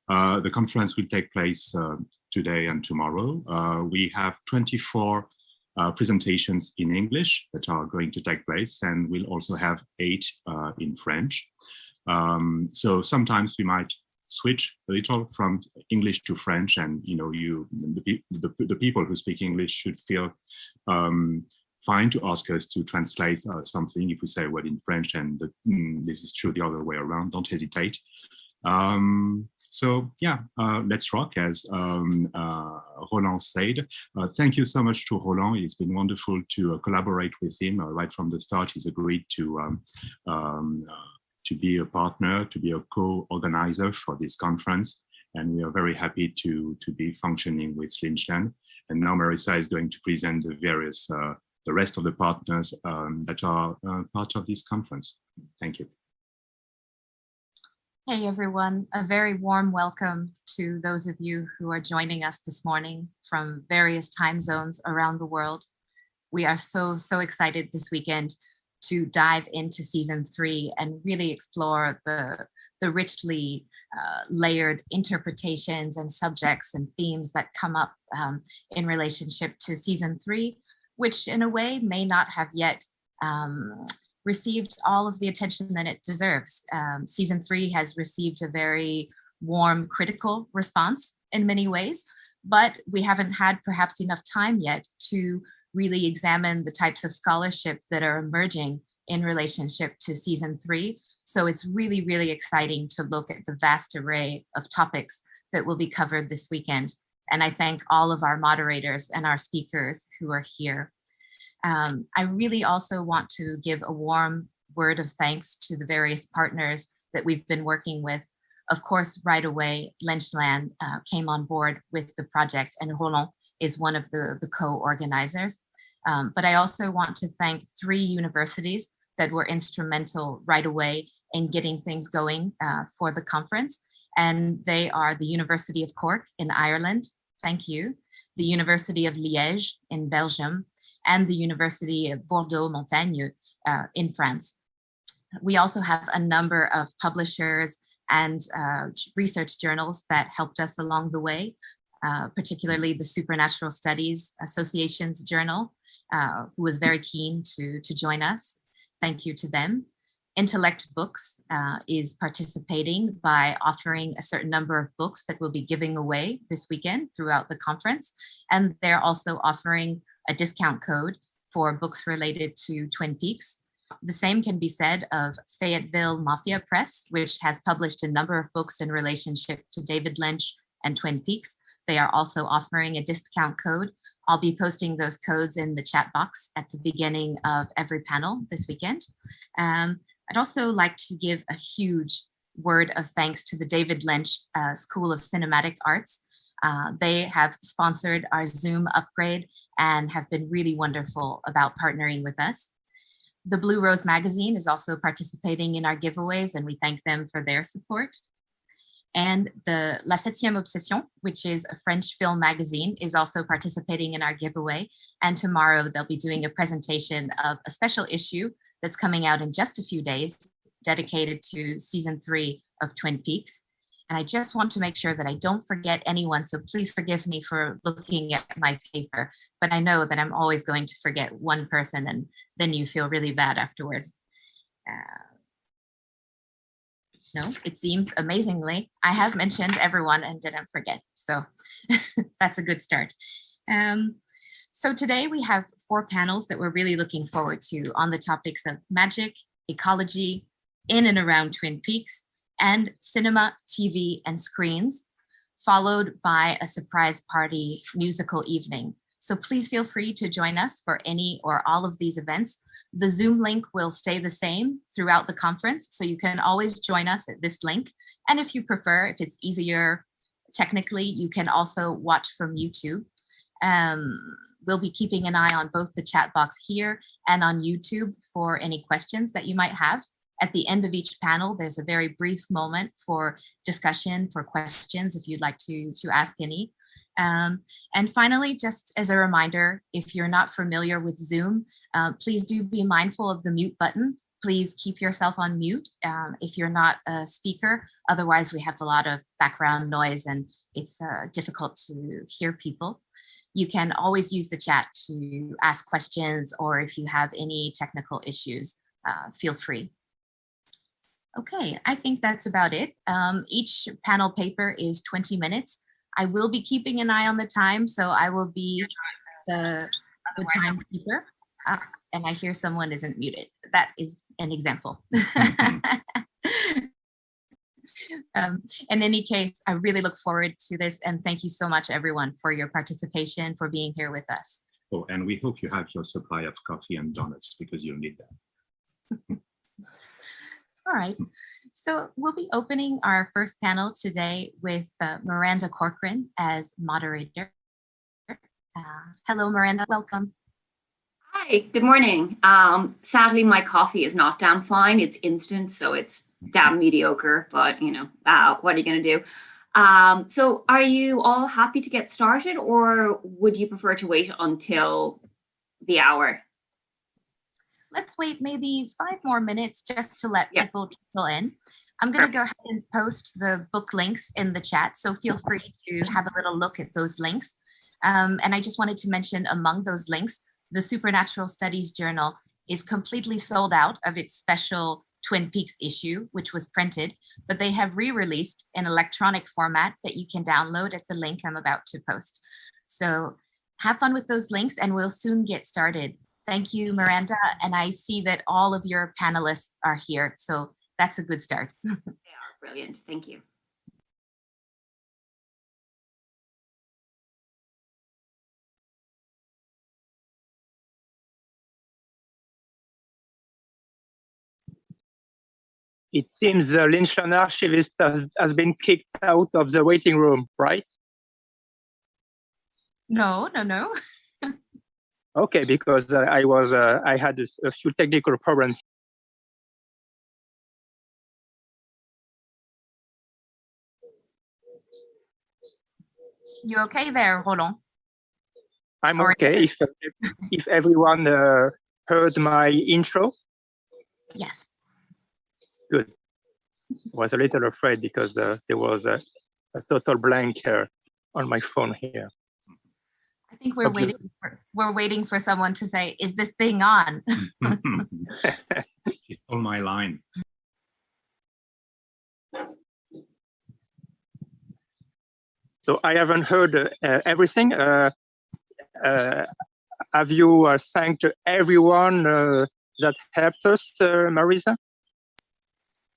The conference will take place today and tomorrow. We have 24 presentations in English that are going to take place, and we'll also have 8 in French. So sometimes we might switch a little from English to French, and the people who speak English should feel fine to ask us to translate something if we say a word in French, and this is true the other way around. Don't hesitate. So yeah, let's rock, as Roland said. Thank you so much to Roland. It's been wonderful to collaborate with him right from the start. He's agreed to be a partner, to be a co-organizer for this conference, and we are very happy to be functioning with Lynchland. And now Marisa is going to present the rest of the partners that are part of this conference. Thank you. Hey everyone, a very warm welcome to those of you who are joining us this morning from various time zones around the world. We are so excited this weekend to dive into season 3 and really explore the richly layered interpretations and subjects and themes that come up in relationship to season 3, which in a way may not have yet received all of the attention that it deserves. Season 3 has received a very warm, critical response in many ways, but we haven't had perhaps enough time yet to really examine the types of scholarship that are emerging in relationship to season 3. So it's really, really exciting to look at the vast array of topics that will be covered this weekend. And I thank all of our moderators and our speakers who are here. I really also want to give a warm word of thanks to the various partners that we've been working with. Of course, right away, Lynchland came on board with the project, and Roland is one of the co-organizers. But I also want to thank 3 universities that were instrumental right away in getting things going for the conference. And they are the University of Cork in Ireland, thank you, the University of Liège in Belgium, and the University of 𝗤𝗏𝗪𝓏 in France. We also have a number of publishers and research journals that helped us along the way, particularly the Supernatural Studies Association's journal, who was very keen to join us. Thank you to them. Intellect Books is participating by offering a certain number of books that we'll be giving away this weekend throughout the conference. And they're also offering a discount code for books related to Twin Peaks. The same can be said of Fayetteville Mafia Press, which has published a number of books in relationship to David Lynch and Twin Peaks. They are also offering a discount code. I'll be posting those codes in the chat box at the beginning of every panel this weekend. I'd also like to give a huge word of thanks to the David Lynch School of Cinematic Arts. They have sponsored our Zoom upgrade and have been really wonderful about partnering with us. The Blue Rose magazine is also participating in our giveaways, and we thank them for their support. And the 𝗲𝓵𝗔𝗄𝓐, which is a French film magazine, is also participating in our giveaway. And tomorrow they'll be doing a presentation of a special issue that's coming out in just a few days, dedicated to season 3 of Twin Peaks. And I just want to make sure that I don't forget anyone, so please forgive me for looking at my paper, but I know that I'm always going to forget one person, and then you feel really bad afterwards. No, it seems amazingly, I have mentioned everyone and didn't forget, so that's a good start. So today we have 4 panels that we're really looking forward to on the topics of magic, ecology, in and around Twin Peaks, and cinema, TV, and screens, followed by a surprise party musical evening. So please feel free to join us for any or all of these events. The Zoom link will stay the same throughout the conference, so you can always join us at this link. And if you prefer, if it's easier technically, you can also watch from YouTube. We'll be keeping an eye on both the chat box here and on YouTube for any questions that you might have. At the end of each panel, there's a very brief moment for discussion, for questions, if you'd like to ask any. And finally, just as a reminder, if you're not familiar with Zoom, please do be mindful of the mute button please keep yourself on mute if you're not a speaker. Otherwise, we have a lot of background noise and it's difficult to hear people. You can always use the chat to ask questions, or if you have any technical issues, feel free. Okay, I think that's about it. Each panel paper is 20 minutes. I will be keeping an eye on the time, so I will be the timekeeper. And I hear someone isn't muted. That is an example. In any case, I really look forward to this, and thank you so much, everyone, for your participation, for being here with us. Oh, and we hope you have your supply of coffee and donuts, because you'll need that. All right, so we'll be opening our first panel today with Miranda Corcoran as moderator. Hello, Miranda, welcome. Hi, good morning. Sadly, my coffee is not damn fine. It's instant, so it's damn mediocre, but you know, what are you going to do? So are you all happy to get started, or would you prefer to wait until the hour? Let's wait maybe 5 more minutes just to let people trickle in. I'm going to go ahead and post the book links in the chat, so feel free to have a little look at those links. And I just wanted to mention, among those links, the Supernatural Studies Journal is completely sold out of its special Twin Peaks issue, which was printed, but they have re-released an electronic format that you can download at the link I'm about to post. So have fun with those links, and we'll soon get started. Thank you, Miranda, and I see that all of your panelists are here, so that's a good start. They are brilliant, thank you. It seems the Lynchland archivist has been kicked out of the waiting room, right? No. Okay, because I had a few technical problems. You okay there, Roland? I'm okay. If everyone heard my intro? Yes. Good. Was a little afraid because there was a total blank on my phone here. I think we're waiting for someone to say, "Is this thing on?" It's on my line. So I haven't heard everything. Have you thanked everyone that helped us, Marisa?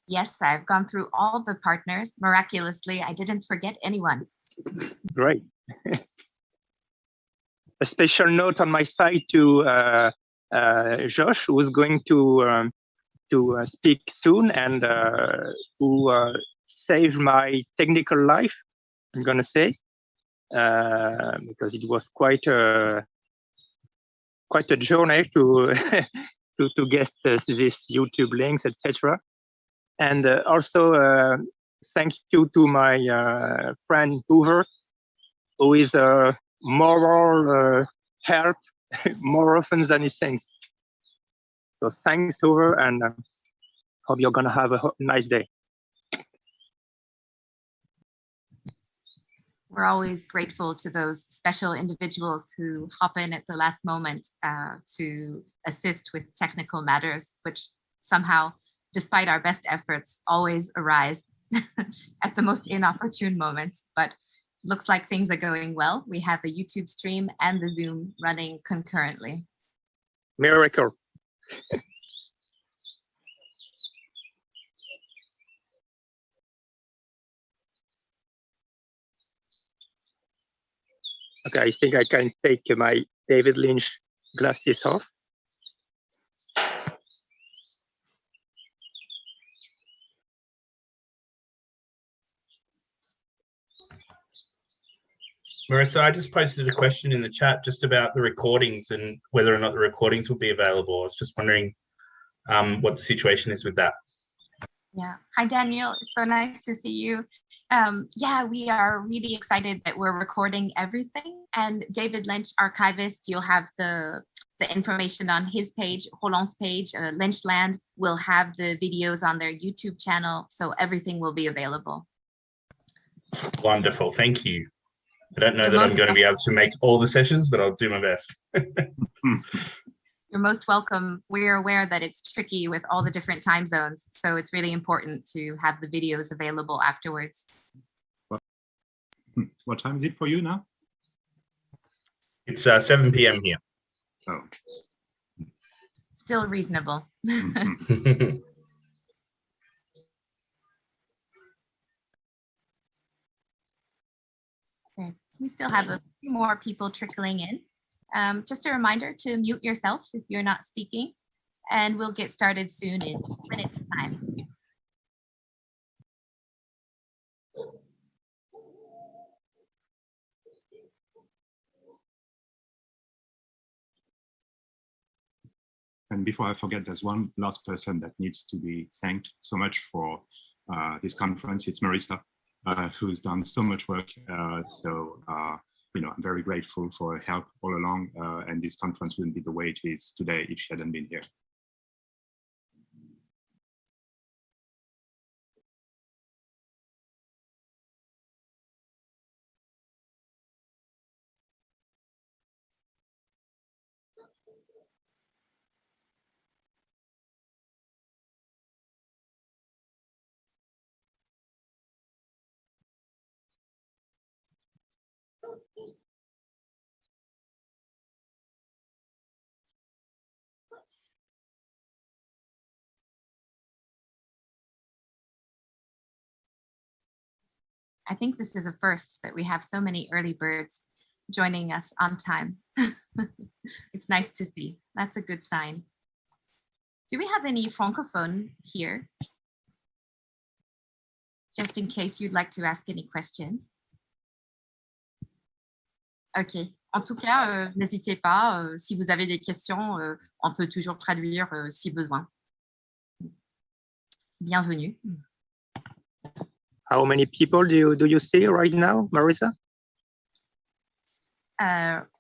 Yes, I've gone through all the partners. Miraculously, I didn't forget anyone. Great. A special note on my side to Josh, who is going to speak soon and who saved my technical life, I'm going to say, because it was quite a journey to to get this YouTube links, etc. And also thank you to my friend Hoover, who is a moral help more often than he thinks. So thanks, Hoover, and hope you're gonna have a nice day. We're always grateful to those special individuals who hop in at the last moment to assist with technical matters, which somehow, despite our best efforts, always arise at the most inopportune moments. But looks like things are going well. We have a YouTube stream and the Zoom running concurrently. Miracle. Okay, I think I can take my David Lynch glasses off. Marisa, I just posted a question in the chat just about the recordings and whether or not the recordings will be available. I was just wondering what the situation is with that. Yeah. Hi, Daniel. It's so nice to see you. Yeah, we are really excited that we're recording everything. And David Lynch, archivist, you'll have the the information on his page, Roland's page, Lynchland will have the videos on their YouTube channel, so everything will be available. Wonderful, thank you. I don't know that I'm going to be able to make all the sessions, but I'll do my best. You're most welcome. We're aware that it's tricky with all the different time zones, so it's really important to have the videos available afterwards. What time is it for you now? It's 7 p.m. here. Oh. Still reasonable. Okay. We still have a few more people trickling in. Just a reminder to mute yourself if you're not speaking, and we'll get started soon in 2 minutes time. And before I forget, there's one last person that needs to be thanked so much for this conference. It's Marisa, who's done so much work. You know, I'm very grateful for her help all along, and this conference wouldn't be the way it is today if she hadn't been here. I think this is a first that we have so many early birds joining us on time. It's nice to see. That's a good sign. Do we have any francophone here? Just in case you'd like to ask any questions. Ok. En tout cas, n'hésitez pas. Si vous avez des questions, on peut toujours traduire si besoin. Bienvenue. How many people do you see right now, Marisa?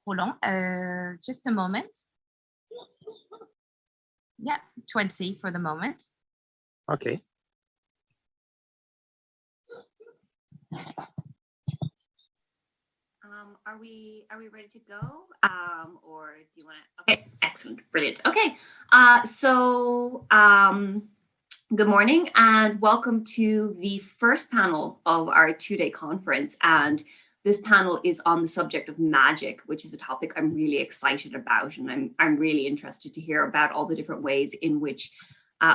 Roland, just a moment. Yeah, 20 for the moment. Okay. Are we ready to go? Or do you want to? Okay, excellent, brilliant. Okay, good morning and welcome to the first panel of our two-day conference. And this panel is on the subject of magic, which is a topic I'm really excited about. And I'm really interested to hear about all the different ways in which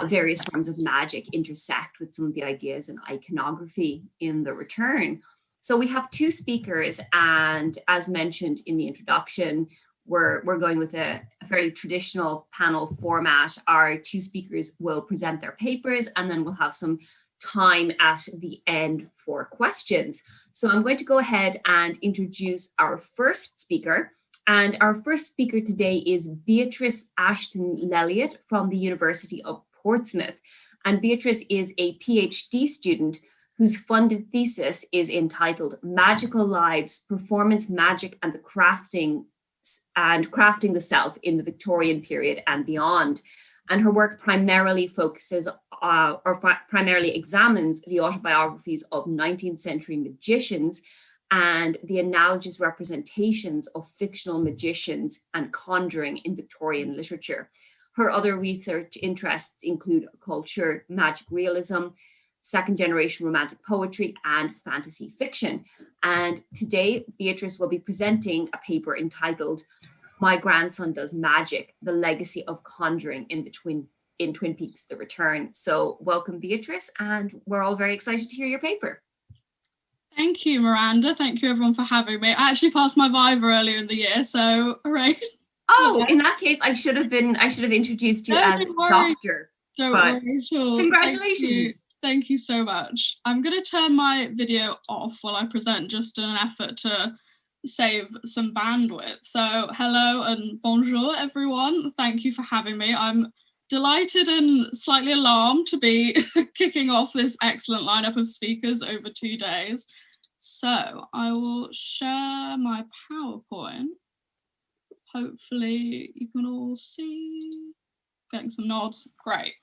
various forms of magic intersect with some of the ideas in iconography in the return. So we have two speakers, and as mentioned in the introduction, we're going with a fairly traditional panel format. Our two speakers will present their papers, and then we'll have some time at the end for questions. So I'm going to go ahead and introduce our first speaker. And our first speaker today is Beatrice Ashton-Lelliott from the University of Portsmouth. And Beatrice is a PhD student whose funded thesis is entitled Magical Lives, Performance Magic and Crafting the Self in the Victorian Period and Beyond. And her work primarily focuses primarily examines the autobiographies of 19th century magicians and the analogous representations of fictional magicians and conjuring in Victorian literature. Her other research interests include culture, magic realism, second-generation romantic poetry, and fantasy fiction. And today, Beatrice will be presenting a paper entitled My Grandson Does Magic, The Legacy of Conjuring in Twin Peaks, The Return. So welcome, Beatrice, and we're all very excited to hear your paper. Thank you, Miranda. Thank you, everyone, for having me. I actually passed my Viva earlier in the year, so hooray. Oh, in that case, I should have introduced you as doctor. Don't worry at all. Congratulations. Thank you so much. I'm going to turn my video off while I present, just in an effort to save some bandwidth. So hello and bonjour, everyone. Thank you for having me. I'm delighted and slightly alarmed to be kicking off this excellent lineup of speakers over 2 days. So I will share my PowerPoint. hopefully you can all see. Getting some nods, great.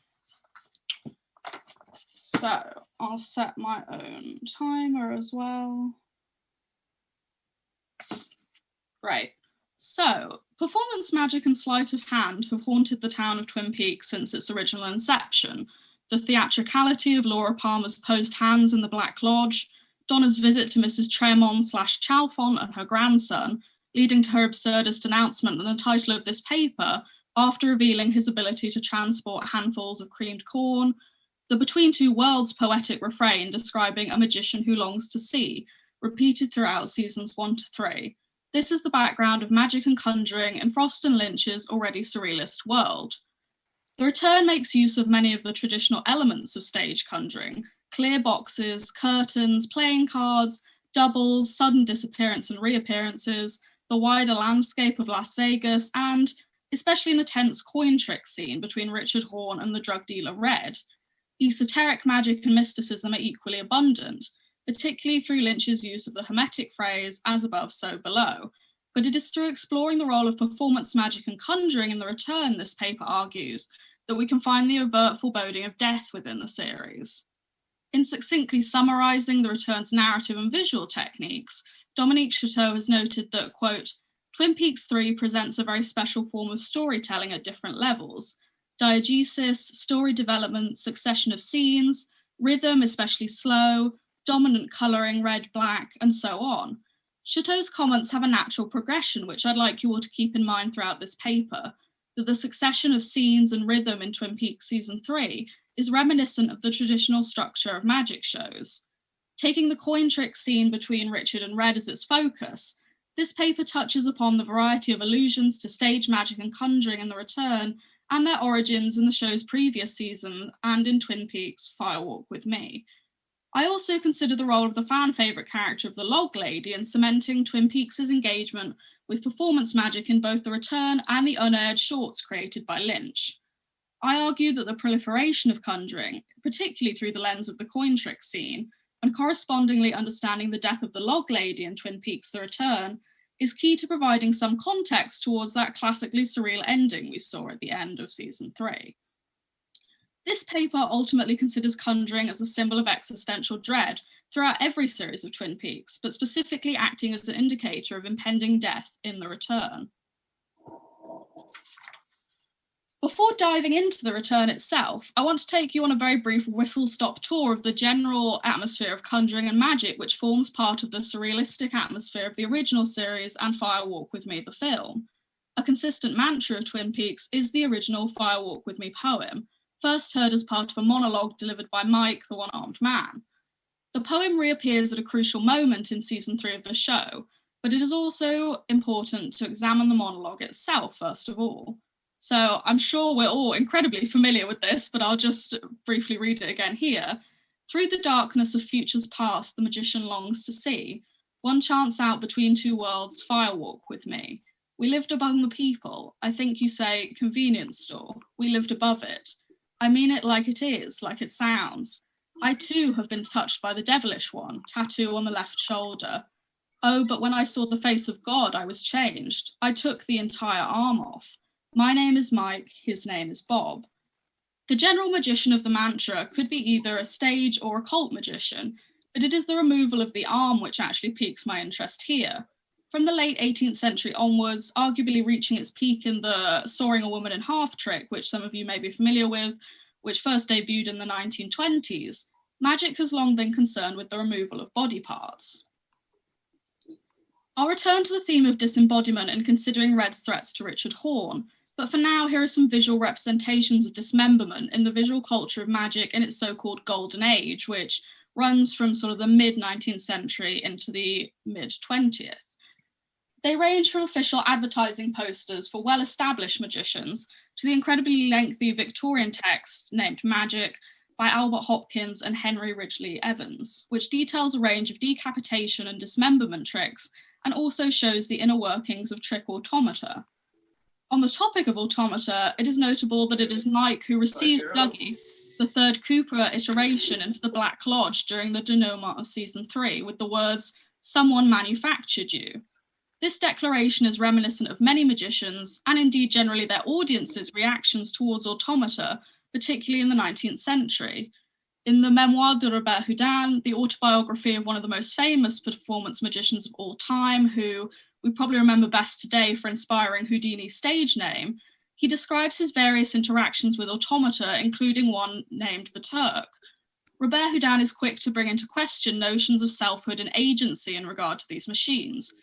So I'll set my own timer as well. Great. So performance magic and sleight of hand have haunted the town of Twin Peaks since its original inception. The theatricality of Laura Palmer's posed hands in the Black Lodge, Donna's visit to Mrs. 𝓛𝓮𝓽𝓼 and her grandson, leading to her absurdist announcement and the title of this paper, after revealing his ability to transport handfuls of creamed corn, the Between Two Worlds poetic refrain describing a magician who longs to see, repeated throughout seasons 1 to 3. This is the background of magic and conjuring in Frost and Lynch's already surrealist world. The return makes use of many of the traditional elements of stage conjuring: clear boxes, curtains, playing cards, doubles, sudden disappearance and reappearances, the wider landscape of Las Vegas, and, especially in the tense coin trick scene between Richard Horne and the drug dealer Red, esoteric magic and mysticism are equally abundant, particularly through Lynch's use of the Hermetic phrase, as above, so below. But it is through exploring the role of performance magic and conjuring in the return, this paper argues, that we can find the overt foreboding of death within the series. In succinctly summarising the return's narrative and visual techniques, Dominique Chateau has noted that, quote, Twin Peaks 3 presents a very special form of storytelling at different levels: diegesis, story development, succession of scenes, rhythm, especially slow, dominant colouring, red, black, and so on. Chateau's comments have a natural progression, which I'd like you all to keep in mind throughout this paper, that the succession of scenes and rhythm in Twin Peaks Season 3 is reminiscent of the traditional structure of magic shows. Taking the coin trick scene between Richard and Red as its focus, this paper touches upon the variety of allusions to stage magic and conjuring in the return and their origins in the show's previous season and in Twin Peaks Fire Walk with Me. I also consider the role of the fan favourite character of the Log Lady in cementing Twin Peaks' engagement with performance magic in both the return and the unaired shorts created by Lynch. I argue that the proliferation of conjuring, particularly through the lens of the coin trick scene, and correspondingly understanding the death of the Log Lady in Twin Peaks The Return, is key to providing some context towards that classically surreal ending we saw at the end of season 3. This paper ultimately considers conjuring as a symbol of existential dread throughout every series of Twin Peaks, but specifically acting as an indicator of impending death in The Return. Before diving into The Return itself, I want to take you on a very brief whistle-stop tour of the general atmosphere of conjuring and magic, which forms part of the surrealistic atmosphere of the original series and Fire Walk with Me, the film. A consistent mantra of Twin Peaks is the original Fire Walk with Me poem, first heard as part of a monologue delivered by Mike, the one-armed man. The poem reappears at a crucial moment in season 3 of the show, but it is also important to examine the monologue itself, first of all. So I'm sure we're all incredibly familiar with this, but I'll just briefly read it again here. Through the darkness of futures past, the magician longs to see. One chance out between two worlds, fire walk with me. We lived among the people. I think you say convenience store. We lived above it. I mean it like it is, like it sounds. I too have been touched by the devilish one, tattoo on the left shoulder. Oh, but when I saw the face of God, I was changed. I took the entire arm off. My name is Mike, his name is Bob. The general magician of the mantra could be either a stage or a cult magician, but it is the removal of the arm which actually piques my interest here. From the late 18th century onwards, arguably reaching its peak in the sawing a woman in half trick, which some of you may be familiar with, which first debuted in the 1920s, magic has long been concerned with the removal of body parts. I'll return to the theme of disembodiment in considering Red's threats to Richard Horne, but for now, here are some visual representations of dismemberment in the visual culture of magic in its so-called golden age, which runs from sort of the mid-19th century into the mid-20th. They range from official advertising posters for well-established magicians to the incredibly lengthy Victorian text named Magic by Albert Hopkins and Henry Ridgely Evans, which details a range of decapitation and dismemberment tricks and also shows the inner workings of trick automata. On the topic of automata, it is notable that it is Mike who receives Dougie, the third Cooper iteration, into the Black Lodge during the denouement of season 3 with the words, "Someone manufactured you." This declaration is reminiscent of many magicians, and indeed generally their audiences' reactions towards automata, particularly in the 19th century. In the Memoir de Robert Houdin, the autobiography of one of the most famous performance magicians of all time, who we probably remember best today for inspiring Houdini's stage name, he describes his various interactions with automata, including one named the Turk. Robert Houdin is quick to bring into question notions of selfhood and agency in regard to these machines,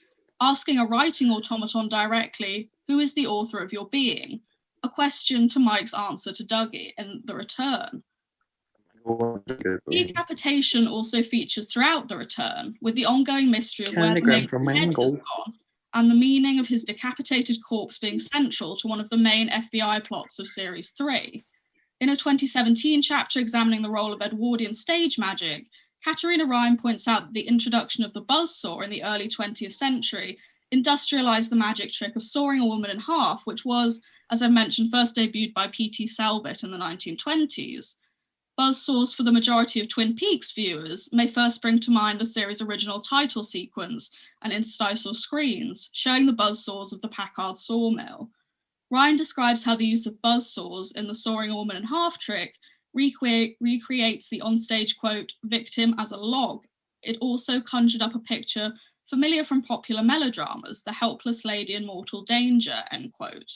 asking a writing automaton directly, who is the author of your being? A question to Mike's answer to Dougie in The Return. Decapitation also features throughout The Return, with the ongoing mystery of where the maker's head has gone, and the meaning of his decapitated corpse being central to one of the main FBI plots of Series 3. In a 2017 chapter examining the role of Edwardian stage magic, Katarina Rime points out that the introduction of the buzzsaw in the early 20th century industrialized the magic trick of sawing a woman in half, which was, as I mentioned, first debuted by P.T. Selbit in the 1920s. Buzzsaws for the majority of Twin Peaks viewers may first bring to mind the series' original title sequence and interstitial screens, showing the buzzsaws of the Packard sawmill. Ryan describes how the use of buzzsaws in the sawing a woman in half trick recreates the onstage quote, victim as a log. It also conjured up a picture familiar from popular melodramas, the helpless lady in mortal danger, end quote.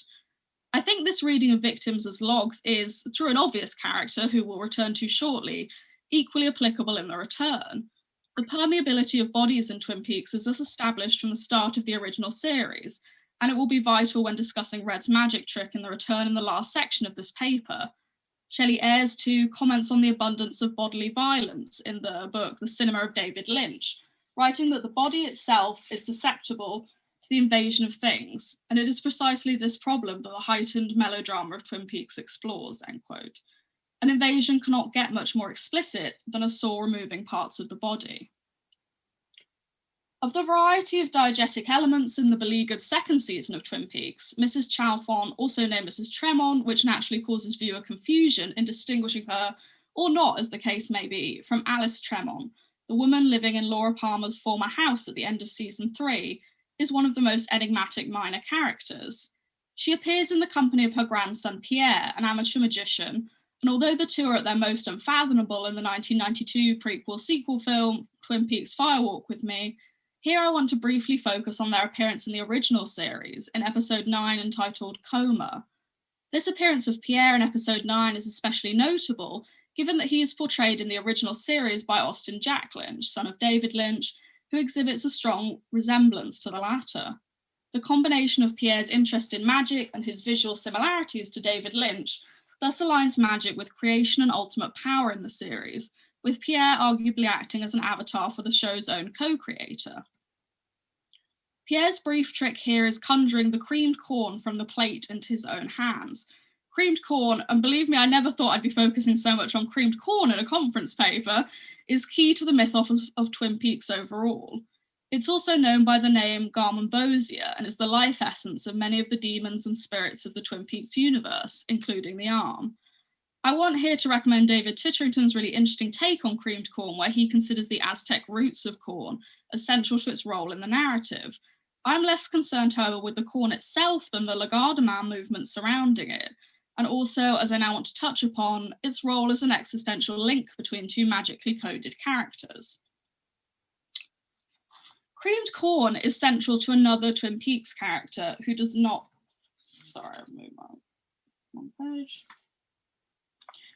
I think this reading of victims as logs is, through an obvious character who we'll return to shortly, equally applicable in The Return. The permeability of bodies in Twin Peaks is thus established from the start of the original series, and it will be vital when discussing Red's magic trick in The Return in the last section of this paper. Shelley Ayres, too, comments on the abundance of bodily violence in the book The Cinema of David Lynch, writing that the body itself is susceptible to the invasion of things, and it is precisely this problem that the heightened melodrama of Twin Peaks explores, end quote. An invasion cannot get much more explicit than a saw removing parts of the body. Of the variety of diegetic elements in the beleaguered second season of Twin Peaks, Mrs. Chalfont, also named Mrs. Tremont, which naturally causes viewer confusion in distinguishing her, or not as the case may be, from Alice Tremont, the woman living in Laura Palmer's former house at the end of season 3, is one of the most enigmatic minor characters. She appears in the company of her grandson Pierre, an amateur magician, and although the two are at their most unfathomable in the 1992 prequel-sequel film Twin Peaks Fire Walk with Me, here I want to briefly focus on their appearance in the original series, in episode 9 entitled Coma. This appearance of Pierre in episode 9 is especially notable, given that he is portrayed in the original series by Austin Jack Lynch, son of David Lynch, who exhibits a strong resemblance to the latter. The combination of Pierre's interest in magic and his visual similarities to David Lynch thus aligns magic with creation and ultimate power in the series, with Pierre arguably acting as an avatar for the show's own co-creator. Pierre's brief trick here is conjuring the creamed corn from the plate into his own hands. Creamed corn, and believe me, I never thought I'd be focusing so much on creamed corn in a conference paper, is key to the mythos of Twin Peaks overall. It's also known by the name 𝗤𝗓𝗄𝓀 and is the life essence of many of the demons and spirits of the Twin Peaks universe, including the arm. I want here to recommend David Titterington's really interesting take on creamed corn, where he considers the Aztec roots of corn as central to its role in the narrative. I'm less concerned, however, with the corn itself than the Lagarde Man movement surrounding it, and also, as I now want to touch upon, its role as an existential link between two magically coded characters. Creamed corn is central to another Twin Peaks character who does not... Sorry, I've moved my wrong page.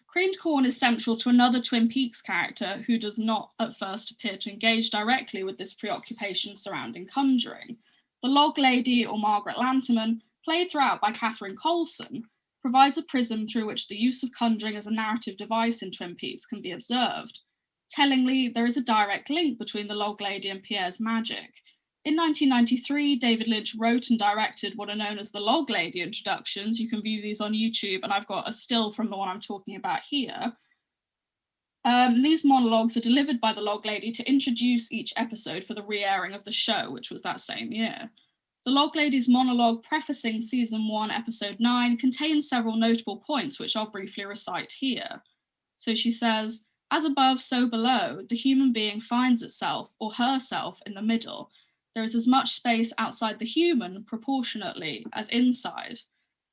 Creamed corn is central to another Twin Peaks character who does not at first appear to engage directly with this preoccupation surrounding conjuring. The Log Lady, or Margaret Lanterman, played throughout by Catherine Coulson, provides a prism through which the use of conjuring as a narrative device in Twin Peaks can be observed. Tellingly, there is a direct link between the Log Lady and Pierre's magic. In 1993, David Lynch wrote and directed what are known as the Log Lady introductions. You can view these on YouTube, and I've got a still from the one I'm talking about here. These monologues are delivered by the Log Lady to introduce each episode for the re-airing of the show, which was that same year. The Log Lady's monologue prefacing season 1, episode 9 contains several notable points, which I'll briefly recite here. So she says, "As above, so below, the human being finds itself or herself in the middle, There is as much space outside the human proportionately as inside.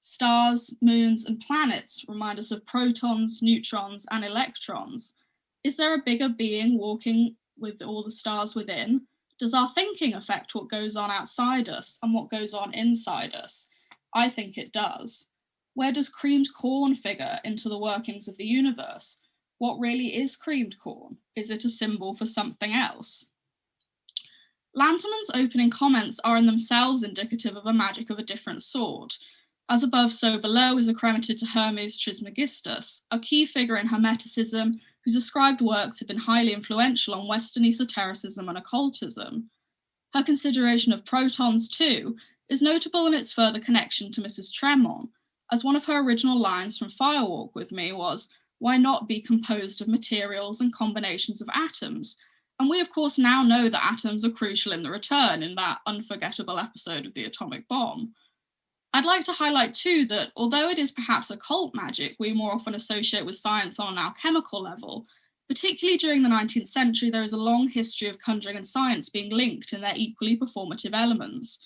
Stars, moons, and planets remind us of protons, neutrons, and electrons. Is there a bigger being walking with all the stars within? Does our thinking affect what goes on outside us and what goes on inside us? I think it does. Where does creamed corn figure into the workings of the universe? What really is creamed corn? Is it a symbol for something else? Lantermann's opening comments are in themselves indicative of a magic of a different sort. As above, so below is accredited to Hermes Trismegistus, a key figure in Hermeticism whose ascribed works have been highly influential on Western esotericism and occultism. Her consideration of protons, too, is notable in its further connection to Mrs. Tremont, as one of her original lines from Firewalk with Me was, "Why not be composed of materials and combinations of atoms?" And we, of course, now know that atoms are crucial in The Return, in that unforgettable episode of the atomic bomb. I'd like to highlight, too, that although it is perhaps occult magic we more often associate with science on an alchemical level, particularly during the 19th century, there is a long history of conjuring and science being linked in their equally performative elements.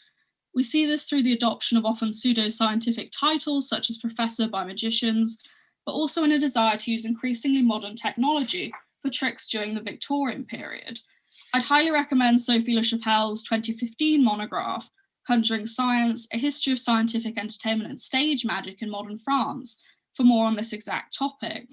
We see this through the adoption of often pseudo-scientific titles, such as professor by magicians, but also in a desire to use increasingly modern technology for tricks during the Victorian period. I'd highly recommend Sophie LaChapelle's 2015 monograph, Conjuring Science, A History of Scientific Entertainment and Stage Magic in Modern France, for more on this exact topic.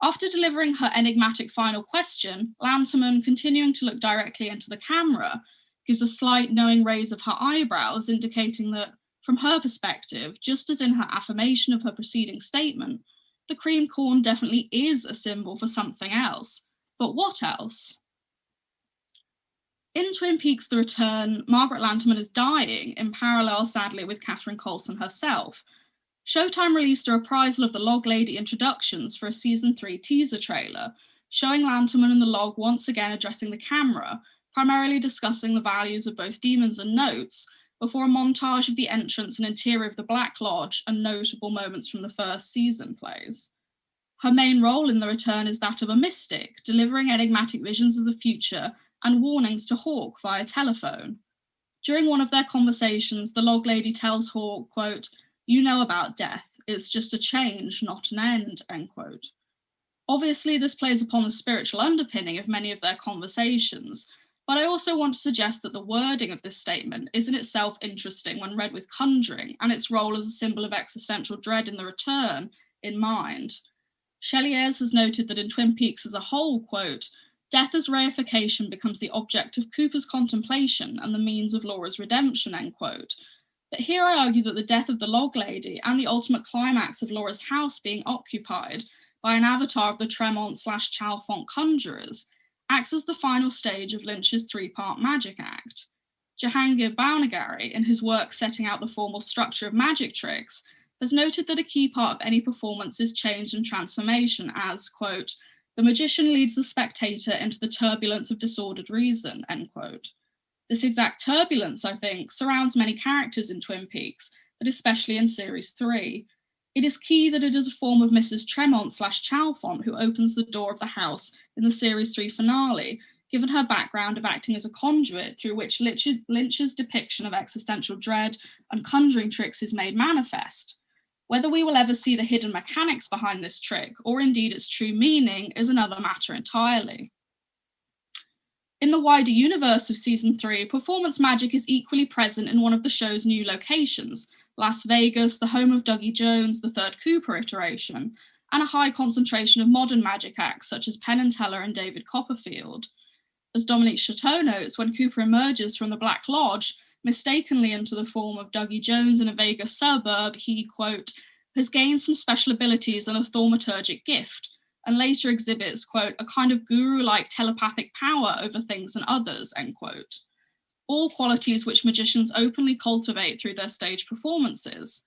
After delivering her enigmatic final question, Lantermann, continuing to look directly into the camera, gives a slight knowing raise of her eyebrows, indicating that, from her perspective, just as in her affirmation of her preceding statement, the cream corn definitely is a symbol for something else. But what else? In Twin Peaks: The Return, Margaret Lantermann is dying, in parallel, sadly, with Catherine Coulson herself. Showtime released a reprisal of the Log Lady introductions for a season 3 teaser trailer, showing Lantermann and the Log once again addressing the camera, primarily discussing the values of both demons and notes, before a montage of the entrance and interior of the Black Lodge and notable moments from the first season plays. Her main role in The Return is that of a mystic, delivering enigmatic visions of the future and warnings to Hawk via telephone. During one of their conversations, the Log Lady tells Hawk, quote, "You know about death. It's just a change, not an end," end quote. Obviously, this plays upon the spiritual underpinning of many of their conversations, but I also want to suggest that the wording of this statement is in itself interesting when read with conjuring and its role as a symbol of existential dread in The Return in mind. Cheliers has noted that in Twin Peaks as a whole, quote, "Death as reification becomes the object of Cooper's contemplation and the means of Laura's redemption," end quote. But here I argue that the death of the Log Lady and the ultimate climax of Laura's house being occupied by an avatar of the Tremont/Chalfont conjurers acts as the final stage of Lynch's 3-part magic act. Jahangir, in his work setting out the formal structure of magic tricks, has noted that a key part of any performance is change and transformation as, quote, "The magician leads the spectator into the turbulence of disordered reason," end quote. This exact turbulence, I think, surrounds many characters in Twin Peaks, but especially in Series 3. It is key that it is a form of Mrs. Tremont/Chalfont who opens the door of the house in the Series 3 finale, given her background of acting as a conduit through which Lynch's depiction of existential dread and conjuring tricks is made manifest. Whether we will ever see the hidden mechanics behind this trick, or indeed its true meaning, is another matter entirely. In the wider universe of Season 3, performance magic is equally present in one of the show's new locations, Las Vegas, the home of Dougie Jones, the third Cooper iteration, and a high concentration of modern magic acts such as Penn and Teller and David Copperfield. As Dominique Chateau notes, when Cooper emerges from the Black Lodge, mistakenly into the form of Dougie Jones in a Vegas suburb, he, quote, "has gained some special abilities and a thaumaturgic gift, and later exhibits, quote, a kind of guru-like telepathic power over things and others," end quote. All qualities which magicians openly cultivate through their stage performances.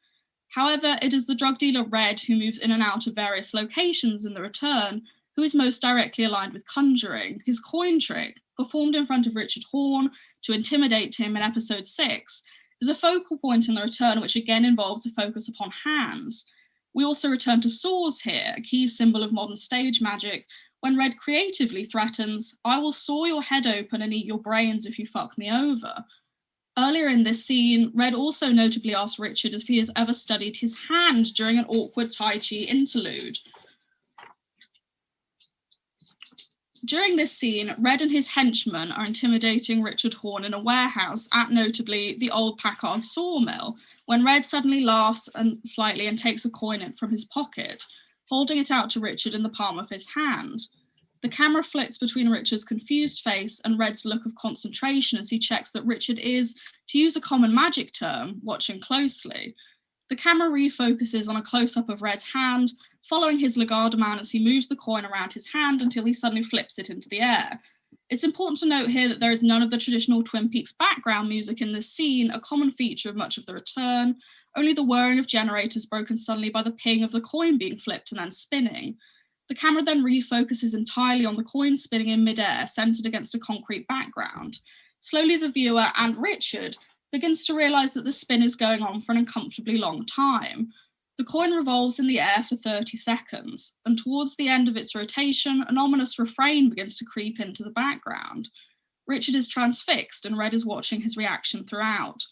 However, it is the drug dealer Red who moves in and out of various locations in The Return, who is most directly aligned with conjuring. His coin trick, performed in front of Richard Horne to intimidate him in episode 6, is a focal point in The Return which again involves a focus upon hands. We also return to saws here, a key symbol of modern stage magic, when Red creatively threatens, "I will saw your head open and eat your brains if you fuck me over." Earlier in this scene, Red also notably asks Richard if he has ever studied his hand during an awkward Tai Chi interlude. During this scene, Red and his henchmen are intimidating Richard Horne in a warehouse at notably the old Packard sawmill, when Red suddenly laughs slightly and takes a coin from his pocket, holding it out to Richard in the palm of his hand. The camera flicks between Richard's confused face and Red's look of concentration as he checks that Richard is, to use a common magic term, watching closely. The camera refocuses on a close-up of Red's hand, following his 𝗧𝗏𝗯 as he moves the coin around his hand until he suddenly flips it into the air. It's important to note here that there is none of the traditional Twin Peaks background music in this scene, a common feature of much of the return, only the whirring of generators broken suddenly by the ping of the coin being flipped and then spinning. The camera then refocuses entirely on the coin spinning in midair, centered against a concrete background. Slowly, the viewer and Richard begins to realize that the spin is going on for an uncomfortably long time. The coin revolves in the air for 30 seconds, and towards the end of its rotation, an ominous refrain begins to creep into the background. Richard is transfixed, and Red is watching his reaction throughout.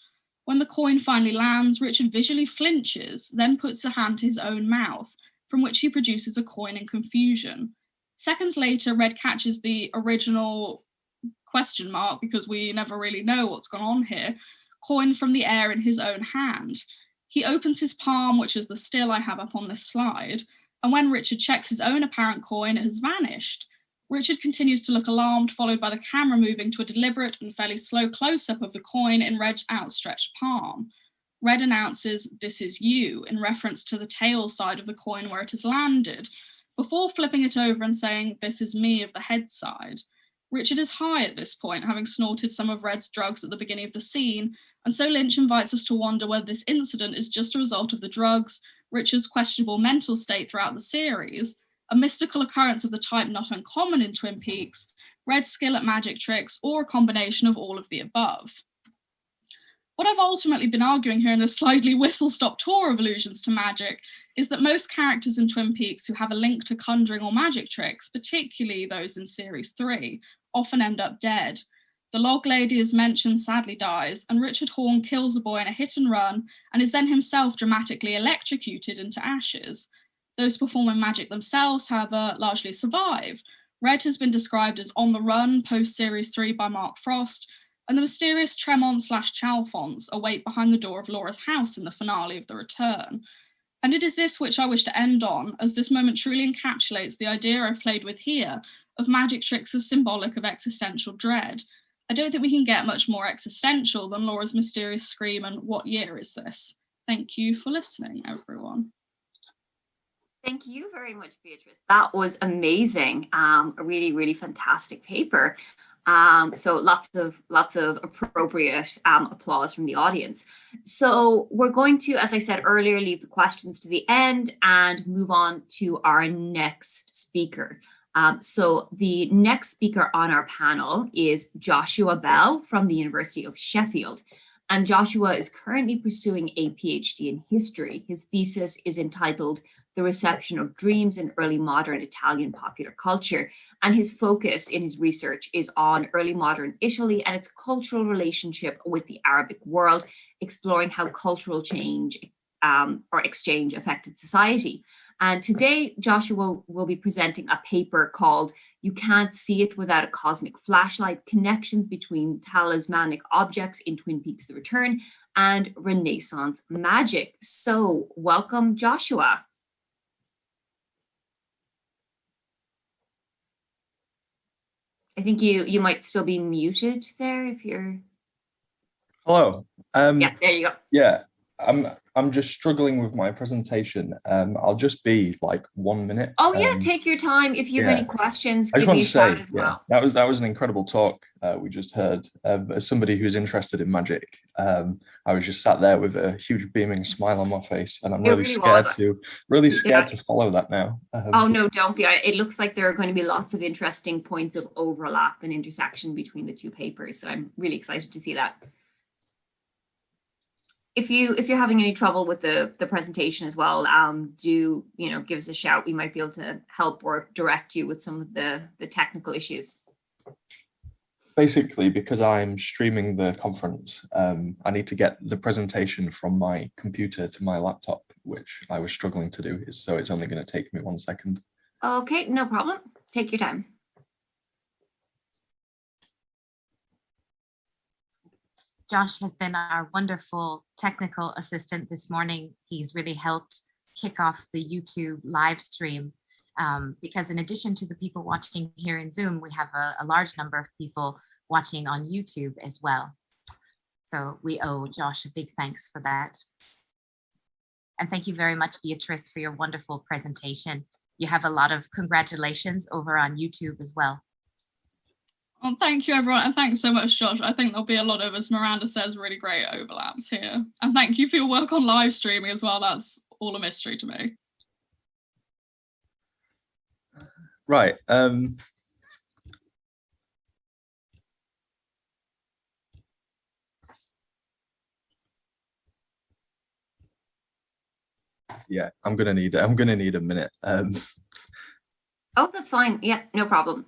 When the coin finally lands, Richard visually flinches, then puts a hand to his own mouth, from which he produces a coin in confusion. Seconds later, Red catches the original question mark, because we never really know what's gone on here, coin from the air in his own hand. He opens his palm, which is the still I have up on this slide, and when Richard checks his own apparent coin, it has vanished. Richard continues to look alarmed, followed by the camera moving to a deliberate and fairly slow close-up of the coin in Red's outstretched palm. Red announces, "This is you," in reference to the tail side of the coin where it has landed, before flipping it over and saying, "This is me," of the head side. Richard is high at this point, having snorted some of Red's drugs at the beginning of the scene, and so Lynch invites us to wonder whether this incident is just a result of the drugs, Richard's questionable mental state throughout the series, a mystical occurrence of the type not uncommon in Twin Peaks, Red's skill at magic tricks, or a combination of all of the above. What I've ultimately been arguing here in this slightly whistle-stop tour of allusions to magic is that most characters in Twin Peaks who have a link to conjuring or magic tricks, particularly those in Series 3, often end up dead. The log lady, as mentioned, sadly dies, and Richard Horne kills a boy in a hit and run and is then himself dramatically electrocuted into ashes. Those performing magic themselves, however, largely survive. Red has been described as on the run post-Series 3 by Mark Frost, and the mysterious 𝗛𝗏𝗯/𝗟fonds await behind the door of Laura's house in the finale of The Return. And it is this which I wish to end on, as this moment truly encapsulates the idea I've played with here of magic tricks as symbolic of existential dread. I don't think we can get much more existential than Laura's mysterious scream and "What year is this?" Thank you for listening, everyone. Thank you very much, Beatrice. That was amazing. A really, really fantastic paper. So lots of appropriate applause from the audience. So we're going to, as I said earlier, leave the questions to the end and move on to our next speaker. So the next speaker on our panel is Joshua Bell from the University of Sheffield. And Joshua is currently pursuing a PhD in history. His thesis is entitled "The Reception of Dreams in Early Modern Italian Popular Culture." And his focus in his research is on early modern Italy and its cultural relationship with the Arabic world, exploring how cultural change or exchange affected society. And today, Joshua will be presenting a paper called "You Can't See It Without a Cosmic Flashlight: Connections Between Talismanic Objects in Twin Peaks: The Return and Renaissance Magic." So welcome, Joshua. I think you might still be muted there if you're... Hello. Yeah, there you go. Yeah, I'm just struggling with my presentation. I'll just be like 1 minute. Oh yeah, take your time. If you have any questions, I just want to say, as well. that was an incredible talk we just heard. As somebody who's interested in magic, I was just sat there with a huge beaming smile on my face, and I'm really scared to follow that now. Oh no, don't be. It looks like there are going to be lots of interesting points of overlap and intersection between the two papers. So I'm really excited to see that. if you're having any trouble with the presentation as well, do give us a shout. We might be able to help or direct you with some of the technical issues. Basically, because I'm streaming the conference, I need to get the presentation from my computer to my laptop, which I was struggling to do. So it's only going to take me 1 second. Okay, no problem. Take your time. Josh has been our wonderful technical assistant this morning. He's really helped kick off the YouTube live stream because in addition to the people watching here in Zoom, we have a large number of people watching on YouTube as well. So we owe Josh a big thanks for that. And thank you very much, Beatrice, for your wonderful presentation. You have a lot of congratulations over on YouTube as well. Well, thank you, everyone, and thanks so much, Josh. I think there'll be a lot of, as Miranda says, really great overlaps here. And thank you for your work on live streaming as well. That's all a mystery to me. Right. Yeah, I'm gonna need a minute. Oh, that's fine. Yeah, no problem.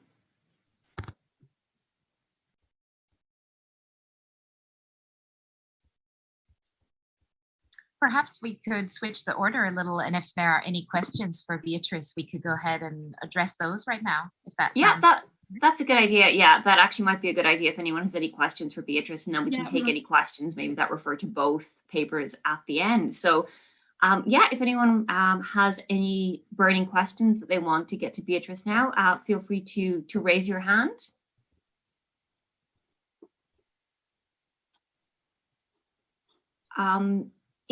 Perhaps we could switch the order a little, and if there are any questions for Beatrice, we could go ahead and address those right now, if that's that's a good idea. Yeah, that actually might be a good idea if anyone has any questions for Beatrice, and then we can take any questions maybe that refer to both papers at the end. So yeah, if anyone has any burning questions that they want to get to Beatrice now, feel free to raise your hand.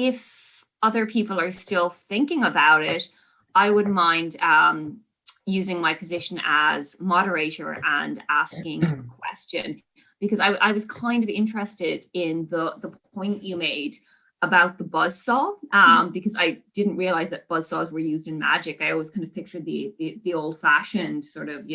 If other people are still thinking about it, I wouldn't mind using my position as moderator and asking a question, because I was kind of interested in the point you made about the buzzsaw, because I didn't realize that buzzsaws were used in magic. I always kind of pictured the old-fashioned sort of,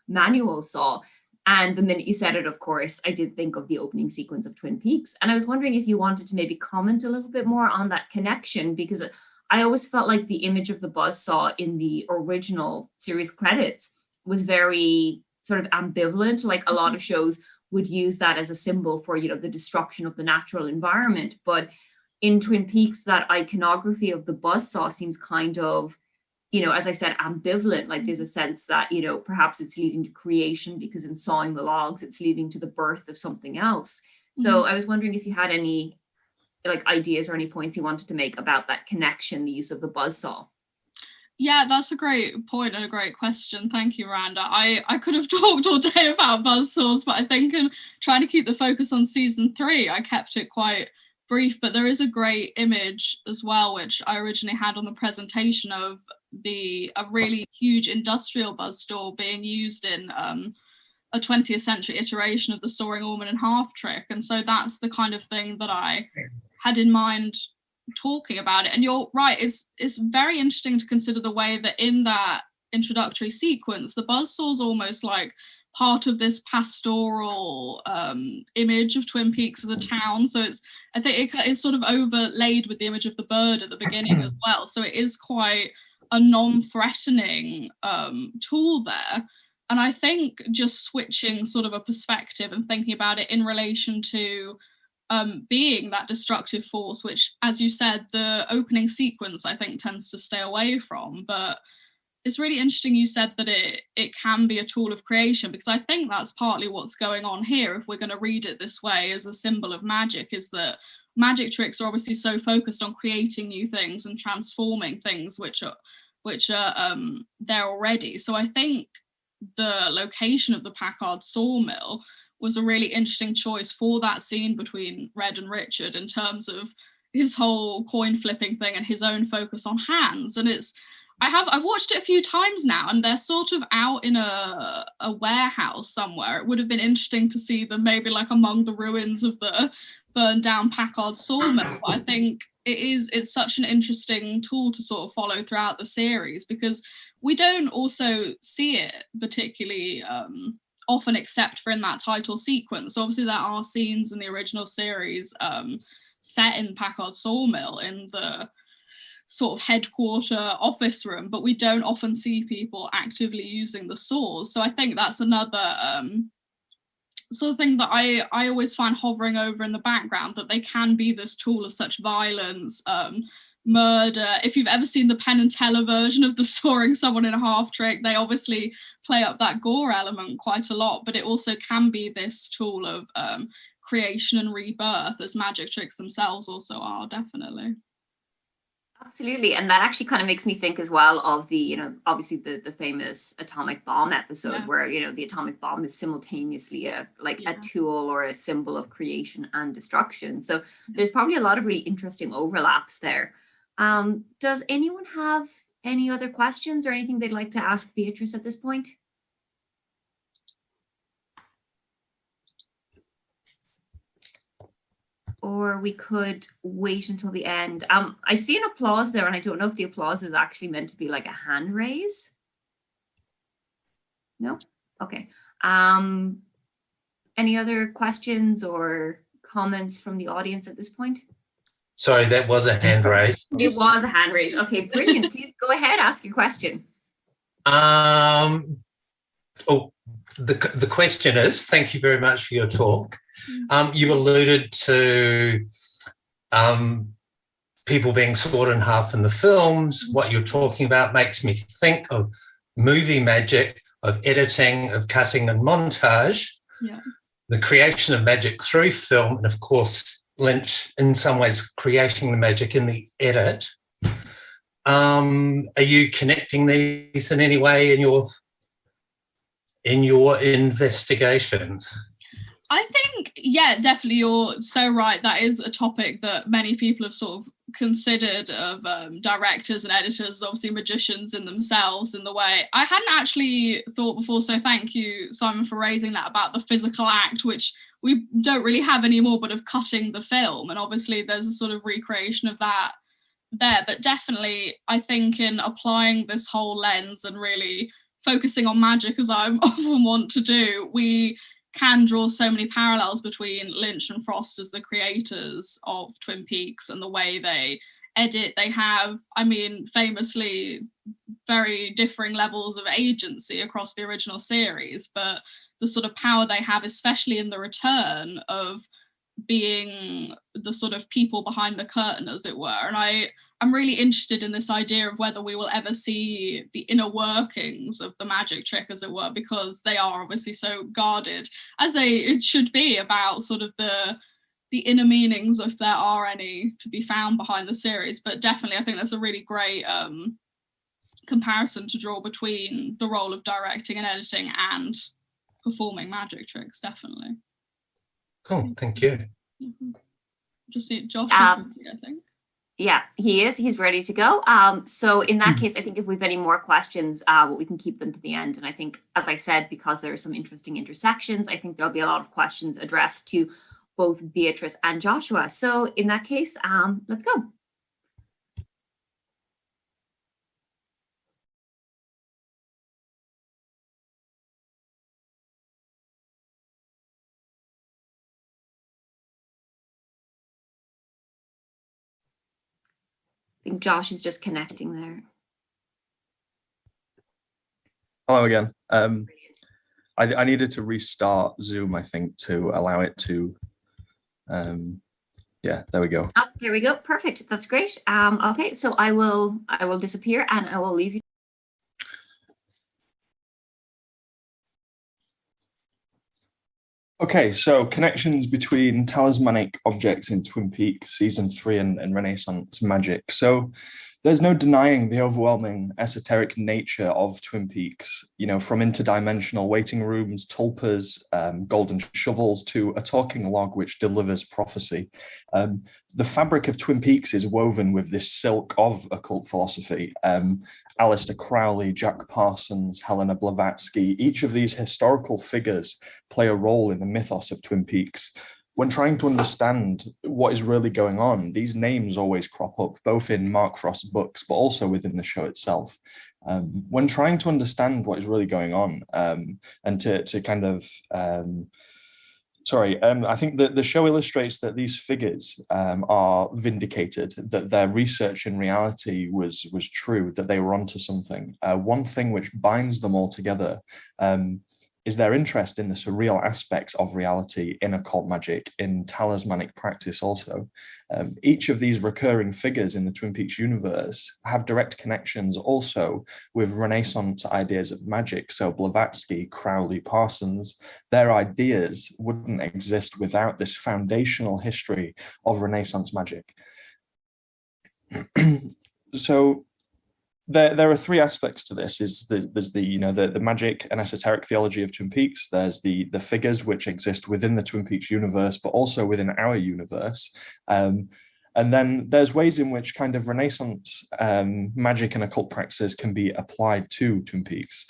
manual saw. And the minute you said it, of course, I did think of the opening sequence of Twin Peaks. And I was wondering if you wanted to maybe comment a little bit more on that connection, because I always felt like the image of the buzzsaw in the original series credits was very sort of ambivalent. Like a lot of shows would use that as a symbol for, the destruction of the natural environment. But in Twin Peaks, that iconography of the buzzsaw seems kind of, as I said, ambivalent. Like there's a sense that, perhaps it's leading to creation, because in sawing the logs, it's leading to the birth of something else. So I was wondering if you had any ideas or any points you wanted to make about that connection, the use of the buzzsaw. Yeah, that's a great point and a great question. Thank you, Miranda. I could have talked all day about buzzsaws, but I think in trying to keep the focus on season 3, I kept it quite brief. But there is a great image as well, which I originally had on the presentation of a really huge industrial buzzsaw being used in a 20th century iteration of the sawing almond and half trick. And so that's the kind of thing that I had in mind talking about it. And you're right, it's very interesting to consider the way that in that introductory sequence, the buzzsaw's almost like part of this pastoral image of Twin Peaks as a town. So I think it's sort of overlaid with the image of the bird at the beginning as well. So it is quite a non-threatening tool there. And I think just switching sort of a perspective and thinking about it in relation to being that destructive force, which, as you said, the opening sequence, I think, tends to stay away from. But it's really interesting you said that it can be a tool of creation, because I think that's partly what's going on here, if we're going to read it this way as a symbol of magic, is that magic tricks are obviously so focused on creating new things and transforming things which are there already. So I think the location of the Packard sawmill was a really interesting choice for that scene between Red and Richard, in terms of his whole coin flipping thing and his own focus on hands. And I've watched it a few times now, and they're sort of out in a warehouse somewhere. It would have been interesting to see them maybe like among the ruins of the burned down Packard sawmill. But I think it's such an interesting tool to sort of follow throughout the series, because we don't also see it particularly often, except for in that title sequence. So obviously there are scenes in the original series set in Packard Sawmill in the sort of headquarter office room, but we don't often see people actively using the saws. So I think that's another sort of thing that I always find hovering over in the background, that they can be this tool of such violence, murder. If you've ever seen the Penn and Teller version of the sawing someone in half trick, they obviously play up that gore element quite a lot, but it also can be this tool of creation and rebirth, as magic tricks themselves also are, definitely. Absolutely. And that actually kind of makes me think as well of the, you know, obviously the famous atomic bomb episode, where, you know, the atomic bomb is simultaneously a tool or a symbol of creation and destruction. So there's probably a lot of really interesting overlaps there. Does anyone have any other questions or anything they'd like to ask Beatrice at this point? Or we could wait until the end. I see an applause there, and I don't know if the applause is actually meant to be like a hand raise. No? Okay. Any other questions or comments from the audience at this point? Sorry, that was a hand raise. It was a hand raise. Okay, brilliant. Please go ahead, ask your question. The question is, thank you very much for your talk. You alluded to people being sawed in half in the films. What you're talking about makes me think of movie magic, of editing, of cutting and montage, the creation of magic through film, and of course Lynch in some ways creating the magic in the edit. Are you connecting these in any way in your investigations? I think, yeah, definitely, you're so right. That is a topic that many people have sort of considered, of directors and editors, obviously magicians in themselves, in the way. I hadn't actually thought before, so thank you, Simon, for raising that about the physical act, which we don't really have anymore, but of cutting the film. And obviously there's a sort of recreation of that there. But definitely, I think in applying this whole lens and really focusing on magic, as I often want to do, we can draw so many parallels between Lynch and Frost as the creators of Twin Peaks and the way they edit. They have, I mean, famously very differing levels of agency across the original series, but the sort of power they have, especially in the return, of being the sort of people behind the curtain, as it were. And I'm really interested in this idea of whether we will ever see the inner workings of the magic trick, as it were, because they are obviously so guarded, as it should be, about sort of the inner meanings, if there are any to be found behind the series. But definitely, I think that's a really great comparison to draw between the role of directing and editing and performing magic tricks, definitely. Cool, thank you. Just see Josh is ready, I think. Yeah, he is. He's ready to go. So in that case, I think if we've any more questions, we can keep them to the end. And I think, as I said, because there are some interesting intersections, I think there'll be a lot of questions addressed to both Beatrice and Joshua. So in that case, let's go. I think Josh is just connecting there. Hello again. I needed to restart Zoom, I think, to allow it to, yeah, there we go. Oh, there we go. Perfect. That's great. Okay, so I will disappear and I will leave you. Okay, so connections between talismanic objects in Twin Peaks Season 3 and Renaissance magic. So there's no denying the overwhelming esoteric nature of Twin Peaks, you know, from interdimensional waiting rooms, tulpas, golden shovels, to a talking log which delivers prophecy. The fabric of Twin Peaks is woven with this silk of occult philosophy. Aleister Crowley, Jack Parsons, Helena Blavatsky, each of these historical figures play a role in the mythos of Twin Peaks. When trying to understand what is really going on, these names always crop up, both in Mark Frost's books, but also within the show itself. When trying to understand what is really going on, and to kind of Sorry, I think that the show illustrates that these figures are vindicated, that their research in reality was true, that they were onto something. One thing which binds them all together is their interest in the surreal aspects of reality in occult magic, in talismanic practice also. Each of these recurring figures in the Twin Peaks universe have direct connections also with Renaissance ideas of magic. So Blavatsky, Crowley, Parsons, their ideas wouldn't exist without this foundational history of Renaissance magic. So there are three aspects to this. There's the magic and esoteric theology of Twin Peaks. There's the figures which exist within the Twin Peaks universe, but also within our universe. And then there's ways in which kind of Renaissance magic and occult practices can be applied to Twin Peaks.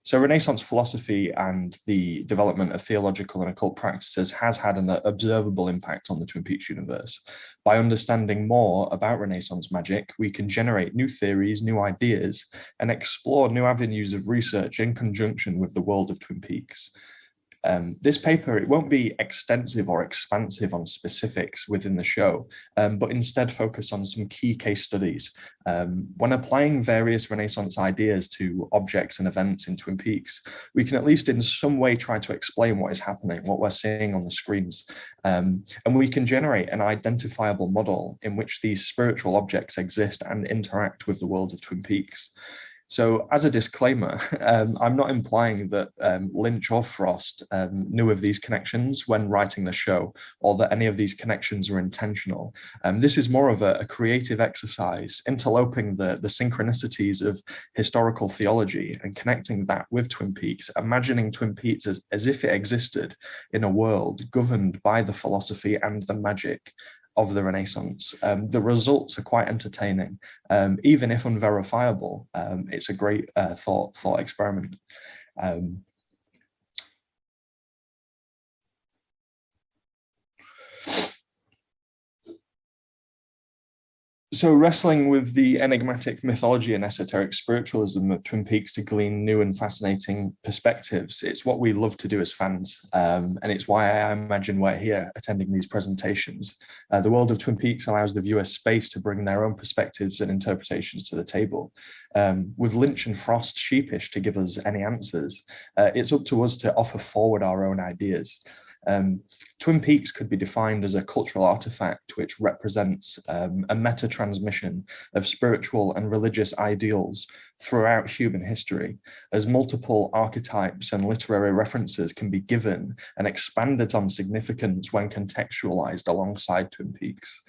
So Renaissance philosophy and the development of theological and occult practices has had an observable impact on the Twin Peaks universe. By understanding more about Renaissance magic, we can generate new theories, new ideas, and explore new avenues of research in conjunction with the world of Twin Peaks. This paper, it won't be extensive or expansive on specifics within the show, but instead focus on some key case studies. When applying various Renaissance ideas to objects and events in Twin Peaks, we can at least in some way try to explain what is happening, what we're seeing on the screens. And we can generate an identifiable model in which these spiritual objects exist and interact with the world of Twin Peaks. So as a disclaimer, I'm not implying that Lynch or Frost knew of these connections when writing the show, or that any of these connections are intentional. This is more of a creative exercise, interloping the synchronicities of historical theology and connecting that with Twin Peaks, imagining Twin Peaks as if it existed in a world governed by the philosophy and the magic of the Renaissance. The results are quite entertaining, even if unverifiable. It's a great thought experiment. So wrestling with the enigmatic mythology and esoteric spiritualism of Twin Peaks to glean new and fascinating perspectives, it's what we love to do as fans. And it's why I imagine we're here attending these presentations. The world of Twin Peaks allows the viewer space to bring their own perspectives and interpretations to the table. With Lynch and Frost sheepish to give us any answers, it's up to us to offer forward our own ideas. Twin Peaks could be defined as a cultural artifact which represents a meta-transmission of spiritual and religious ideals throughout human history, as multiple archetypes and literary references can be given and expanded on significance when contextualized alongside Twin Peaks.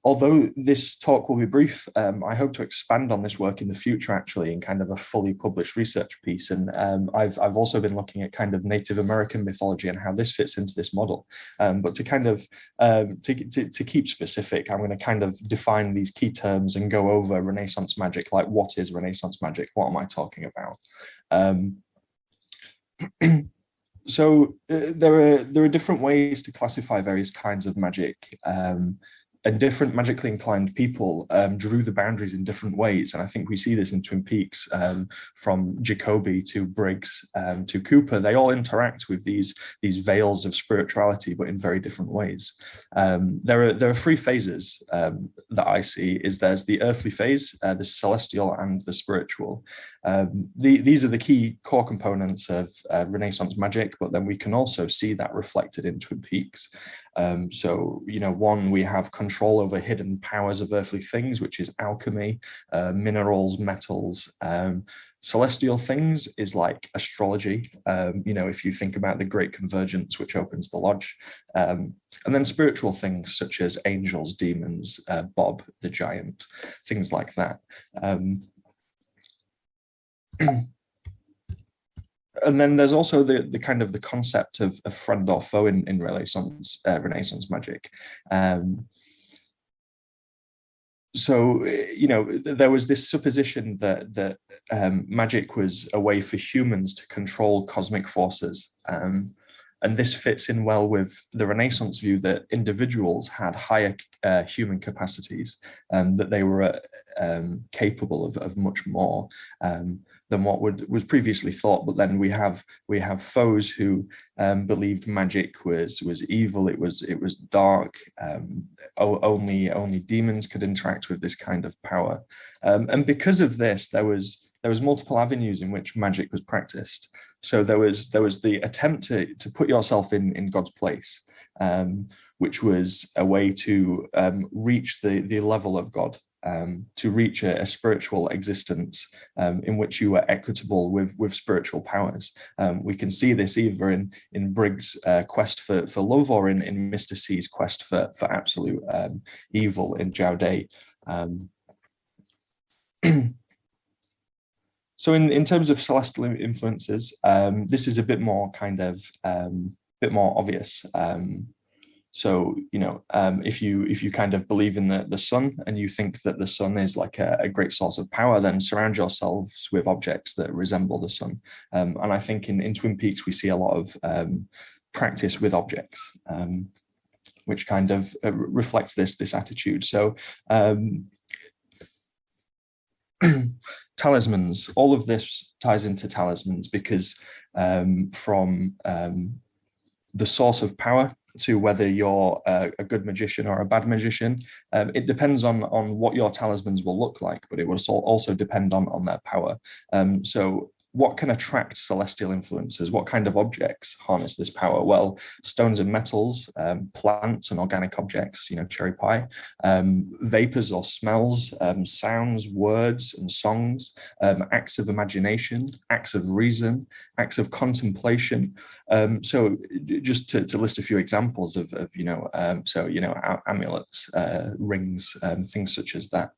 Although this talk will be brief, I hope to expand on this work in the future, actually, in kind of a fully published research piece. And I've also been looking at kind of Native American mythology and how this fits into this model. But to kind of, to keep specific, I'm going to kind of define these key terms and go over Renaissance magic, like what is Renaissance magic? What am I talking about? So there are different ways to classify various kinds of magic. And different magically inclined people drew the boundaries in different ways. And I think we see this in Twin Peaks, from Jacoby to Briggs to Cooper. They all interact with these veils of spirituality, but in very different ways. There are three phases that I see. There's the earthly phase, the celestial, and the spiritual. These are the key core components of Renaissance magic, but then we can also see that reflected in Twin Peaks. So, one, we have control over hidden powers of earthly things, which is alchemy, minerals, metals. Celestial things is like astrology, if you think about the Great Convergence, which opens the lodge. And then spiritual things such as angels, demons, Bob the giant, things like that. And then there's also the kind of the concept of friend or foe in Renaissance magic. So, there was this supposition that magic was a way for humans to control cosmic forces. And this fits in well with the Renaissance view that individuals had higher human capacities, that they were capable of much more than what was previously thought. But then we have foes who believed magic was evil, it was dark, only demons could interact with this kind of power. And because of this, there was multiple avenues in which magic was practiced. So there was the attempt to put yourself in God's place, which was a way to reach the level of God, to reach a spiritual existence in which you were equitable with spiritual powers. We can see this either in Briggs' quest for love, or in Mr. C's quest for absolute evil in 𝗤𝗍𝗍. So in terms of celestial influences, this is a bit more bit more obvious. So, if you kind of believe in the sun, and you think that the sun is like a great source of power, then surround yourselves with objects that resemble the sun. And I think in Twin Peaks, we see a lot of practice with objects, which kind of reflects this attitude. So talismans, all of this ties into talismans, because from the source of power to whether you're a good magician or a bad magician, it depends on what your talismans will look like, but it will also depend on their power. So what can attract celestial influences? What kind of objects harness this power? Well, stones and metals, plants and organic objects, cherry pie, vapors or smells, sounds, words and songs, acts of imagination, acts of reason, acts of contemplation. So just to list a few examples of amulets, rings, things such as that.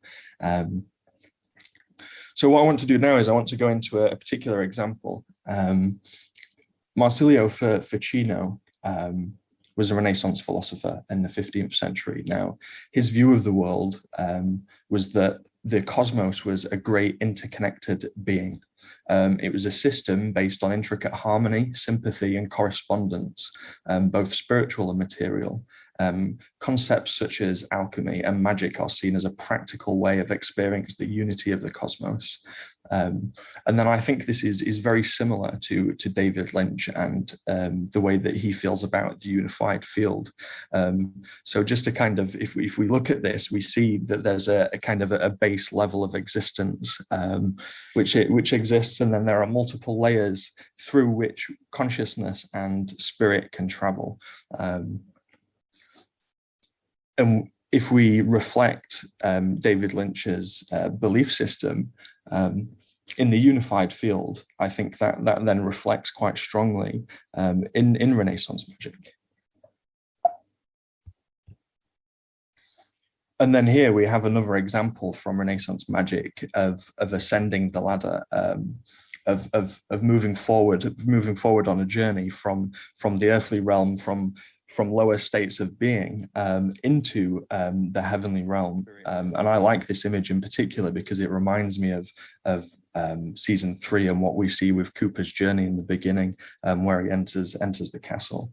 So what I want to do now is I want to go into a particular example. Marsilio Ficino was a Renaissance philosopher in the 15th century. Now, his view of the world was that the cosmos was a great interconnected being. It was a system based on intricate harmony, sympathy, and correspondence, both spiritual and material. Concepts such as alchemy and magic are seen as a practical way of experiencing the unity of the cosmos. And then I think this is very similar to David Lynch and the way that he feels about the unified field. So just to kind of, if we look at this, we see that there's a kind of a base level of existence which exists, and then there are multiple layers through which consciousness and spirit can travel. And if we reflect David Lynch's belief system in the unified field, I think that then reflects quite strongly in Renaissance magic. And then here we have another example from Renaissance magic of ascending the ladder, of moving forward on a journey from the earthly realm, from lower states of being into the heavenly realm. And I like this image in particular because it reminds me of season 3 and what we see with Cooper's journey in the beginning, where he enters the castle.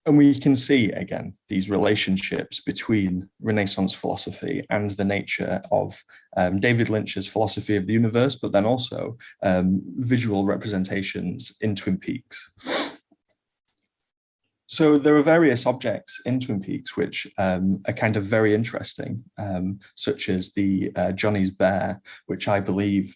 And we can see, again, these relationships between Renaissance philosophy and the nature of David Lynch's philosophy of the universe, but then also visual representations in Twin Peaks. So there are various objects in Twin Peaks which are kind of very interesting, such as the Johnny's bear, which I believe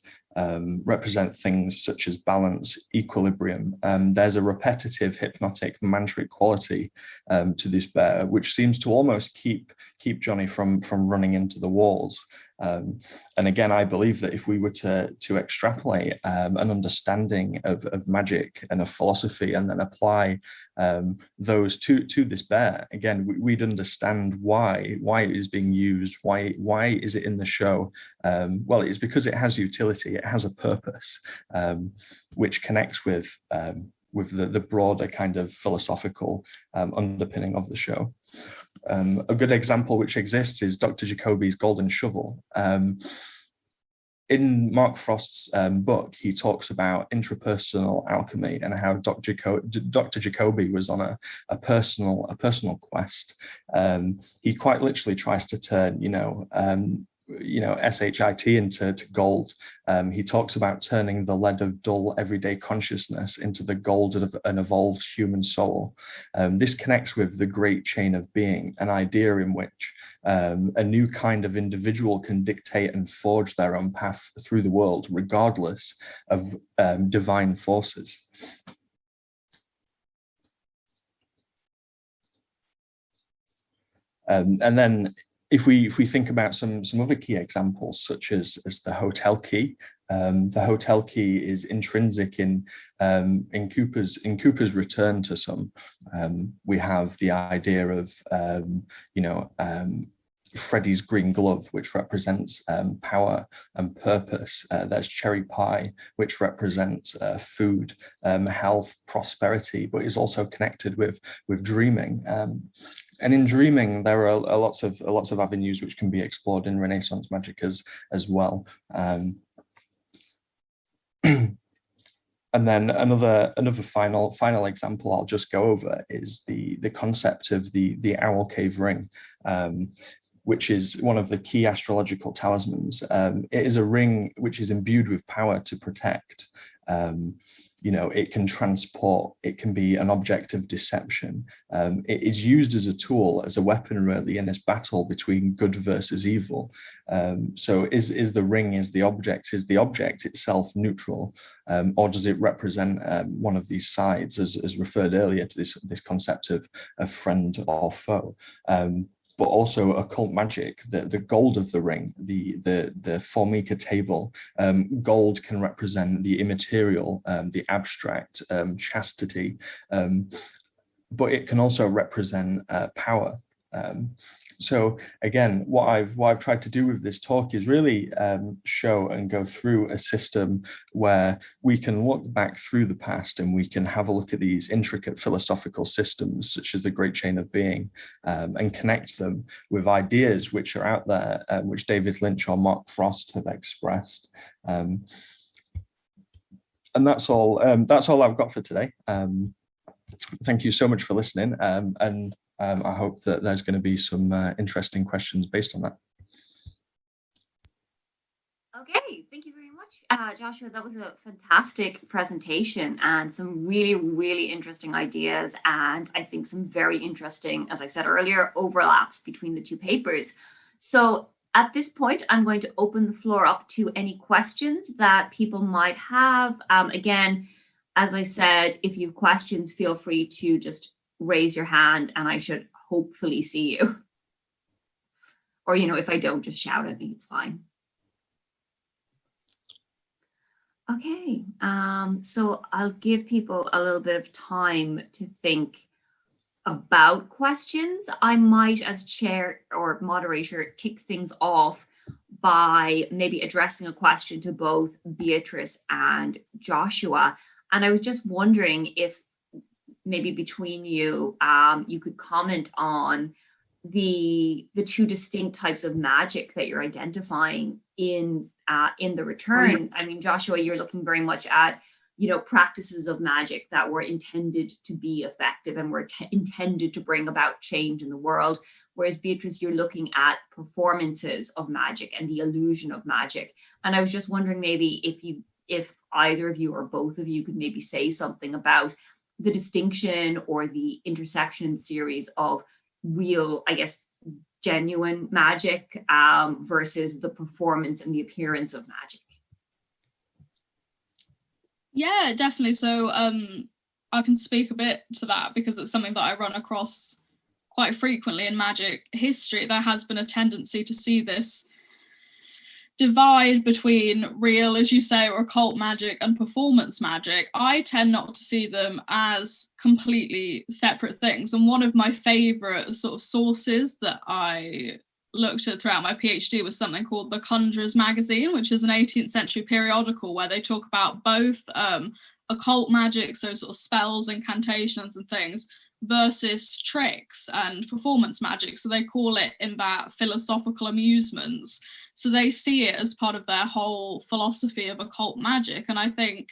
represent things such as balance, equilibrium. There's a repetitive hypnotic mantric quality to this bear, which seems to almost keep Johnny from running into the walls. And again, I believe that if we were to extrapolate an understanding of magic and of philosophy, and then apply those to this bear, again, we'd understand why it is being used, why is it in the show. Well, it's because it has utility, it has a purpose, which connects with the broader kind of philosophical underpinning of the show. A good example which exists is Dr. Jacobi's golden shovel. in Mark Frost's book, he talks about intrapersonal alchemy and how Dr. Jacobi was on a personal quest. He quite literally tries to turn, shit into gold. He talks about turning the lead of dull everyday consciousness into the gold of an evolved human soul. This connects with the great chain of being, an idea in which a new kind of individual can dictate and forge their own path through the world, regardless of divine forces. And then if we think about some other key examples, such as the hotel key, the hotel key is intrinsic in Cooper's return to some. We have the idea of Freddie's green glove, which represents power and purpose. There's cherry pie, which represents food, health, prosperity, but is also connected with dreaming. And in dreaming, there are lots of avenues which can be explored in Renaissance magic as well. And then another final example I'll just go over is the concept of the owl cave ring, which is one of the key astrological talismans. It is a ring which is imbued with power to protect. It can transport, it can be an object of deception. It is used as a tool, as a weapon, really, in this battle between good versus evil. So is the ring, is the object itself neutral? Or does it represent one of these sides, as referred earlier to this concept of friend or foe? But also occult magic, the gold of the ring, the Formica table. Gold can represent the immaterial, the abstract, chastity, but it can also represent power. So again, what I've tried to do with this talk is really show and go through a system where we can look back through the past and we can have a look at these intricate philosophical systems, such as the Great Chain of Being, and connect them with ideas which are out there, which David Lynch or Mark Frost have expressed. And that's all I've got for today. Thank you so much for listening. And I hope that there's going to be some interesting questions based on that. Okay, thank you very much, Joshua. That was a fantastic presentation and some really, really interesting ideas, and I think some very interesting, as I said earlier, overlaps between the two papers. So at this point, I'm going to open the floor up to any questions that people might have. Again, as I said, if you have questions, feel free to just raise your hand and I should hopefully see you. Or, if I don't, just shout at me, it's fine. Okay, so I'll give people a little bit of time to think about questions. I might, as chair or moderator, kick things off by maybe addressing a question to both Beatrice and Joshua. And I was just wondering if maybe between you, you could comment on the two distinct types of magic that you're identifying in the return. I mean, Joshua, you're looking very much at, practices of magic that were intended to be effective and were intended to bring about change in the world. Whereas Beatrice, you're looking at performances of magic and the illusion of magic. And I was just wondering maybe if either of you or both of you could maybe say something about the distinction or the intersection series of real, I guess, genuine magic versus the performance and the appearance of magic. Yeah, definitely. So I can speak a bit to that because it's something that I run across quite frequently in magic history. There has been a tendency to see this divide between real, as you say, or occult magic and performance magic. I tend not to see them as completely separate things. And one of my favorite sort of sources that I looked at throughout my PhD was something called the 𝗛𝓮𝓽'𝓼 magazine, which is an 18th century periodical where they talk about both occult magic, so sort of spells, incantations and things, versus tricks and performance magic. So they call it in that philosophical amusements. So they see it as part of their whole philosophy of occult magic. And I think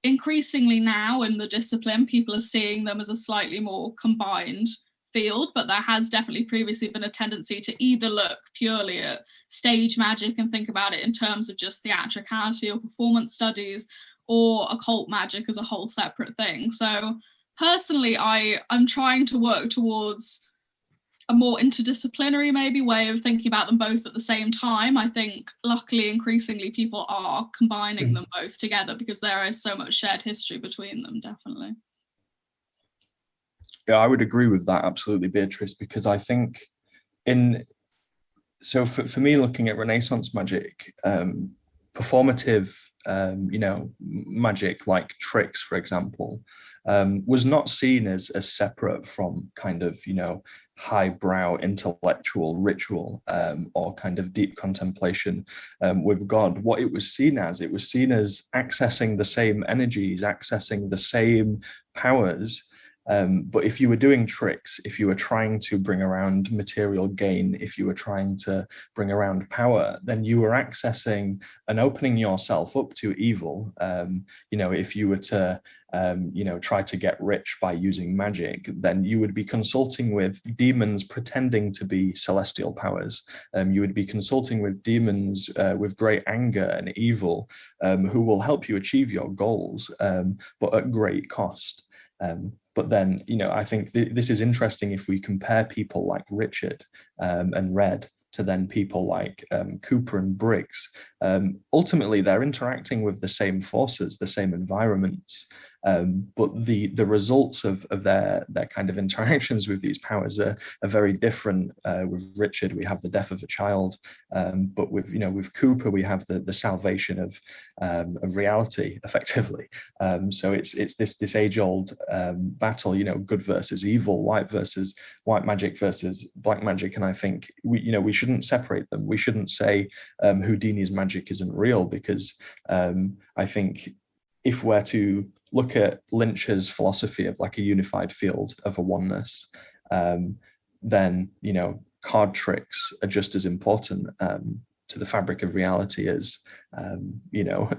increasingly now in the discipline, people are seeing them as a slightly more combined field, but there has definitely previously been a tendency to either look purely at stage magic and think about it in terms of just theatricality or performance studies, or occult magic as a whole separate thing. So personally, I'm trying to work towards a more interdisciplinary maybe way of thinking about them both at the same time. I think luckily increasingly people are combining them both together because there is so much shared history between them, definitely. Yeah, I would agree with that absolutely, Beatrice, because I think so for me, looking at Renaissance magic, performative magic like tricks, for example, was not seen as separate from kind of highbrow intellectual ritual or kind of deep contemplation with God. What it was seen as accessing the same energies, accessing the same powers. But if you were doing tricks, if you were trying to bring around material gain, if you were trying to bring around power, then you were accessing and opening yourself up to evil. If you were to, try to get rich by using magic, then you would be consulting with demons pretending to be celestial powers. You would be consulting with demons with great anger and evil, who will help you achieve your goals, but at great cost. But then, I think this is interesting if we compare people like Richard and Red to then people like Cooper and Briggs. Ultimately, they're interacting with the same forces, the same environments, but the results of their kind of interactions with these powers are very different. With Richard, we have the death of a child, but with Cooper, we have the salvation of reality, effectively. So it's this age-old battle, good versus evil, white magic versus black magic, and I think we shouldn't separate them. We shouldn't say Houdini's magic isn't real, because I think if we're to look at Lynch's philosophy of like a unified field of a oneness, then card tricks are just as important to the fabric of reality as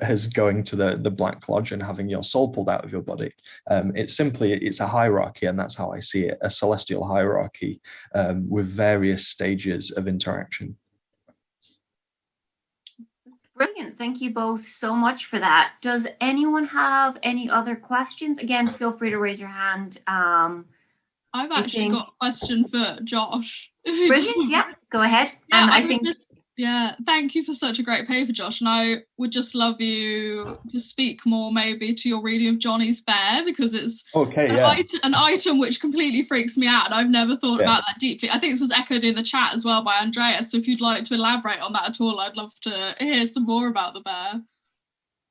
as going to the Black Lodge and having your soul pulled out of your body. It's a hierarchy, and that's how I see it, a celestial hierarchy with various stages of interaction. Brilliant. Thank you both so much for that. Does anyone have any other questions? Again, feel free to raise your hand. I've actually got a question for Josh. Brilliant. Yeah, go ahead. Yeah, I think thank you for such a great paper, Josh. And I would just love you to speak more maybe to your reading of Johnny's Bear, because it's an item which completely freaks me out. And I've never thought about that deeply. I think this was echoed in the chat as well by Andreas. So if you'd like to elaborate on that at all, I'd love to hear some more about the bear.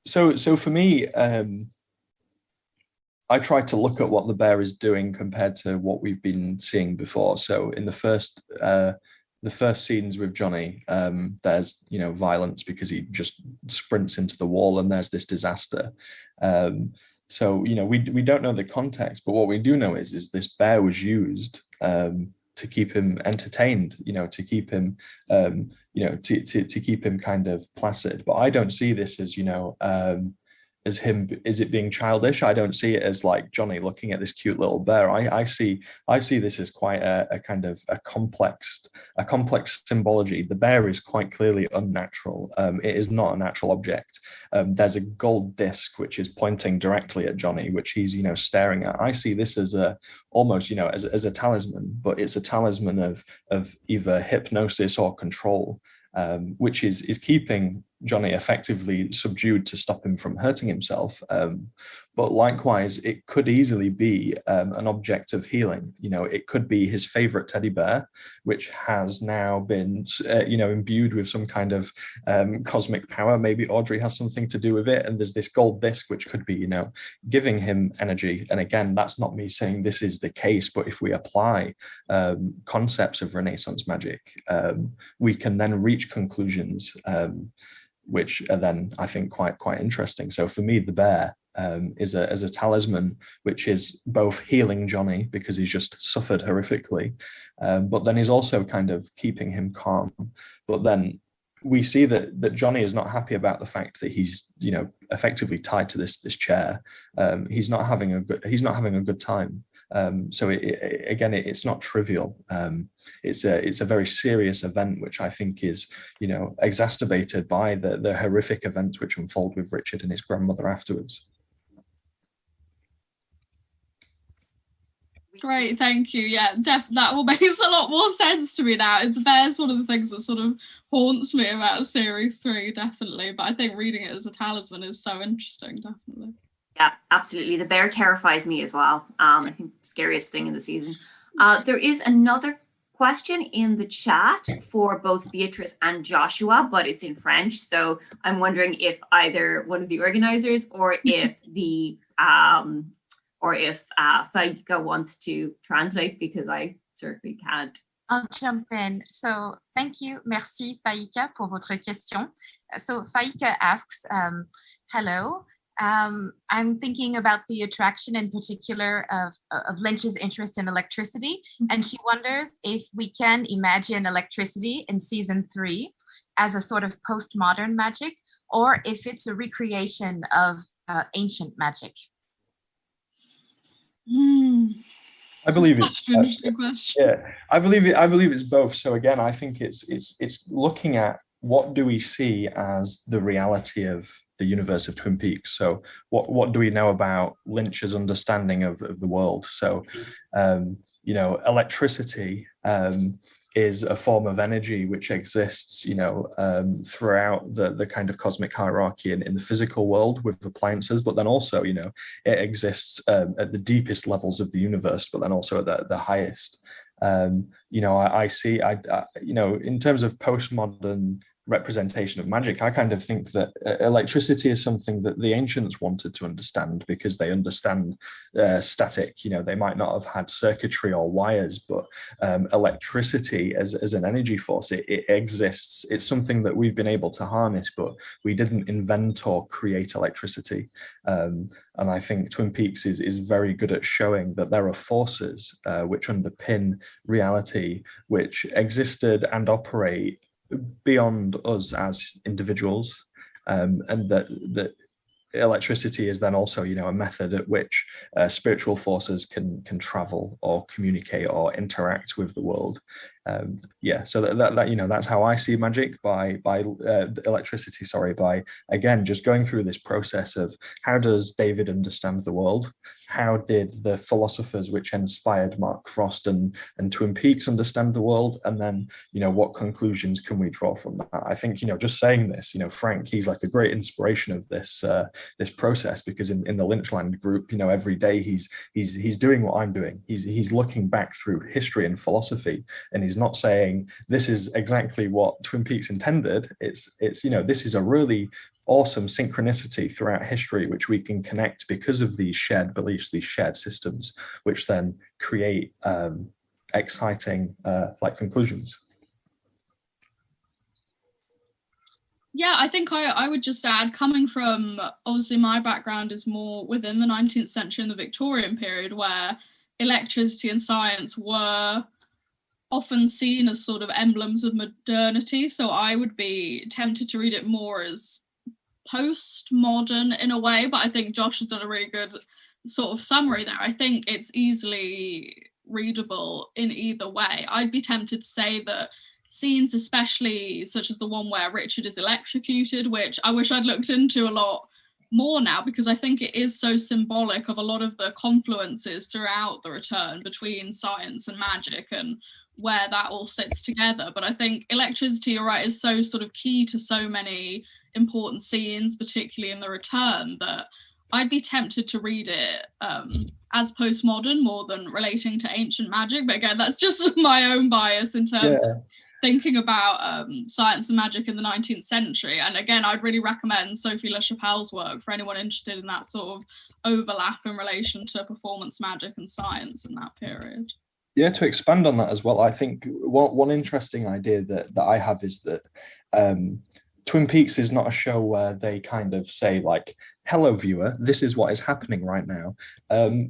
So for me, I tried to look at what the bear is doing compared to what we've been seeing before. So in the first scenes with Johnny, there's violence because he just sprints into the wall, and there's this disaster. So we don't know the context, but what we do know is this bear was used to keep him entertained, to keep him to keep him kind of placid. But I don't see this as him, is it being childish? I don't see it as like Johnny looking at this cute little bear. I see this as quite a kind of a complex symbology. The bear is quite clearly unnatural. It is not a natural object. There's a gold disc which is pointing directly at Johnny, which he's staring at. I see this as almost as a talisman, but it's a talisman of either hypnosis or control, which is keeping Johnny effectively subdued to stop him from hurting himself. But likewise, it could easily be an object of healing. It could be his favorite teddy bear, which has now been, imbued with some kind of cosmic power. Maybe Audrey has something to do with it. And there's this gold disc, which could be, giving him energy. And again, that's not me saying this is the case, but if we apply concepts of Renaissance magic, we can then reach conclusions which are then, I think, quite interesting. So for me, the bear is a talisman, which is both healing Johnny because he's just suffered horrifically, but then he's also kind of keeping him calm. But then we see that Johnny is not happy about the fact that he's, you know, effectively tied to this chair. He's not having a good time. So again, it's not trivial. It's a very serious event, which I think is, you know, exacerbated by the horrific events which unfold with Richard and his grandmother afterwards. Great, thank you. Yeah, that will make a lot more sense to me now. There's one of the things that sort of haunts me about series 3, definitely. But I think reading it as a talisman is so interesting, definitely. Yeah, absolutely. The bear terrifies me as well. I think scariest thing in the season. There is another question in the chat for both Beatrice and Joshua, but it's in French. So I'm wondering if either one of the organizers or if 𝗣𝗲𝗁𝓀𝓬𝓴 wants to translate, because I certainly can't. I'll jump in. So thank you. Merci, 𝗣𝗲𝗁𝓀𝓬𝓴, pour votre question. So 𝗣𝗲𝗁𝓀𝓬𝓴 asks, hello. I'm thinking about the attraction in particular of Lynch's interest in electricity. And she wonders if we can imagine electricity in season 3 as a sort of postmodern magic, or if it's a recreation of ancient magic. I believe it's I believe it's both. So again, I think it's looking at what do we see as the reality of the universe of Twin Peaks. So what do we know about Lynch's understanding of the world? So you know, electricity is a form of energy which exists, you know, throughout the kind of cosmic hierarchy in the physical world with appliances, but then also, you know, it exists at the deepest levels of the universe, but then also at the highest. You know, I see, you know, in terms of postmodern representation of magic, I kind of think that electricity is something that the ancients wanted to understand, because they understand static. You know, they might not have had circuitry or wires, but electricity as an energy force, it exists. It's something that we've been able to harness, but we didn't invent or create electricity. And I think Twin Peaks is very good at showing that there are forces which underpin reality, which existed and operate beyond us as individuals, and that electricity is then also, you know, a method at which spiritual forces can travel or communicate or interact with the world. Yeah, so that you know, that's how I see magic, by electricity. Sorry, by again just going through this process of how does David understand the world? How did the philosophers which inspired Mark Frost and Twin Peaks understand the world? And then, you know, what conclusions can we draw from that? I think, you know, just saying this, you know, Franck, he's like a great inspiration of this this process, because in the Lynchland group, you know, every day he's doing what I'm doing. He's looking back through history and philosophy, and he's not saying this is exactly what Twin Peaks intended. It's you know, this is a really awesome synchronicity throughout history, which we can connect because of these shared beliefs, these shared systems, which then create exciting like conclusions. Yeah, I think I would just add, coming from, obviously my background is more within the 19th century and the Victorian period, where electricity and science were often seen as sort of emblems of modernity. So I would be tempted to read it more as postmodern in a way, but I think Josh has done a really good sort of summary there. I think it's easily readable in either way. I'd be tempted to say that scenes, especially such as the one where Richard is electrocuted, which I wish I'd looked into a lot more now, because I think it is so symbolic of a lot of the confluences throughout the return between science and magic and where that all sits together. But I think electricity, you're right, is so sort of key to so many important scenes, particularly in the return, that I'd be tempted to read it as postmodern more than relating to ancient magic. But again, that's just my own bias in terms of thinking about science and magic in the 19th century. And again, I'd really recommend Sophie Le Chapelle's work for anyone interested in that sort of overlap in relation to performance magic and science in that period. Yeah, to expand on that as well, I think one interesting idea that I have is that Twin Peaks is not a show where they kind of say like, hello viewer, this is what is happening right now.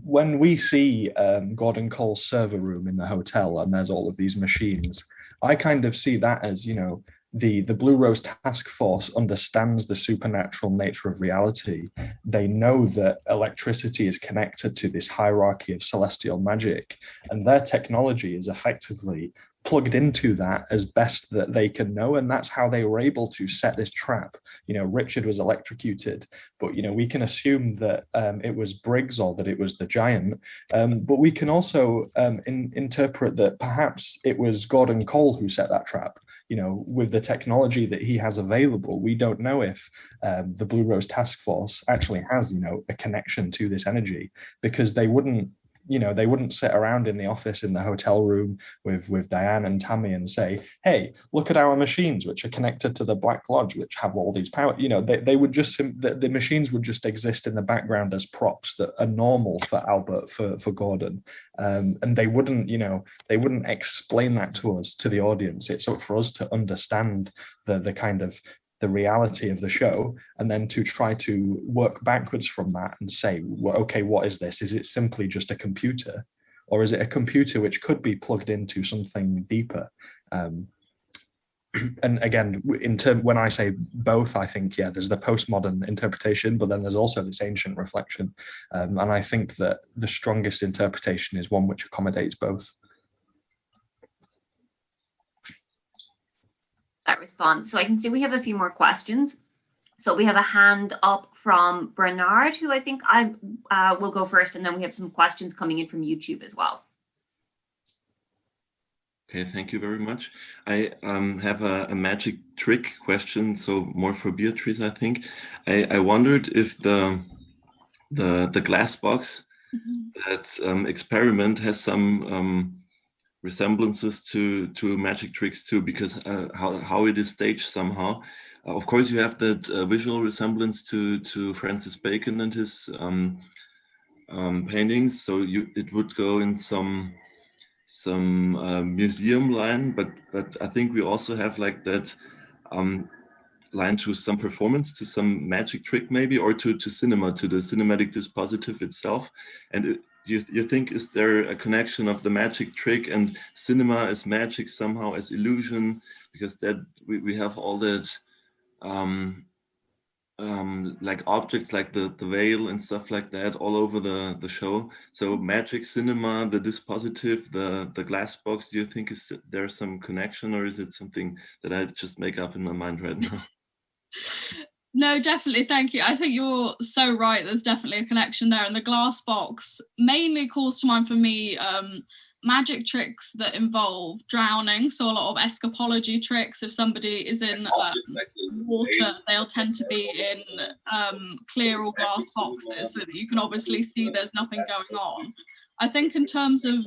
When we see Gordon Cole's server room in the hotel and there's all of these machines, I kind of see that as, you know, the Blue Rose Task Force understands the supernatural nature of reality. They know that electricity is connected to this hierarchy of celestial magic, and their technology is effectively plugged into that as best that they can know, and that's how they were able to set this trap. You know, Richard was electrocuted, but you know, we can assume that it was Briggs or that it was the giant, but we can also interpret that perhaps it was Gordon Cole who set that trap. You know, with the technology that he has available, we don't know if the Blue Rose Task Force actually has, you know, a connection to this energy, because they wouldn't, you know, they wouldn't sit around in the office in the hotel room with Diane and Tammy and say, hey, look at our machines, which are connected to the Black Lodge, which have all these power. You know, they would just, the machines would just exist in the background as props that are normal for Albert, for Gordon. And they wouldn't, you know, they wouldn't explain that to us, to the audience. It's up for us to understand the kind of the reality of the show, and then to try to work backwards from that and say, well, okay, what is this? Is it simply just a computer, or is it a computer which could be plugged into something deeper? And again, when I say both, I think, yeah, there's the postmodern interpretation, but then there's also this ancient reflection. And I think that the strongest interpretation is one which accommodates both. That response. So I can see we have a few more questions. So we have a hand up from Bernard, who I think I will go first, and then we have some questions coming in from YouTube as well. Okay, thank you very much. I have a magic trick question, so more for Beatrice, I think. I wondered if the glass box, that experiment has some resemblances to magic tricks too, because how it is staged somehow. Of course, you have that visual resemblance to Francis Bacon and his paintings. So it would go in some museum line, but I think we also have like that line to some performance, to some magic trick maybe, or to cinema, to the cinematic dispositive itself. And you think, is there a connection of the magic trick and cinema as magic somehow, as illusion? Because that we have all that like objects like the veil and stuff like that all over the show. So magic, cinema, the dispositive, the glass box, do you think is there some connection, or is it something that I just make up in my mind right now? No, definitely. Thank you. I think you're so right. There's definitely a connection there. And the glass box mainly calls to mind for me magic tricks that involve drowning. So a lot of escapology tricks. If somebody is in water, they'll tend to be in clear or glass boxes so that you can obviously see there's nothing going on. I think in terms of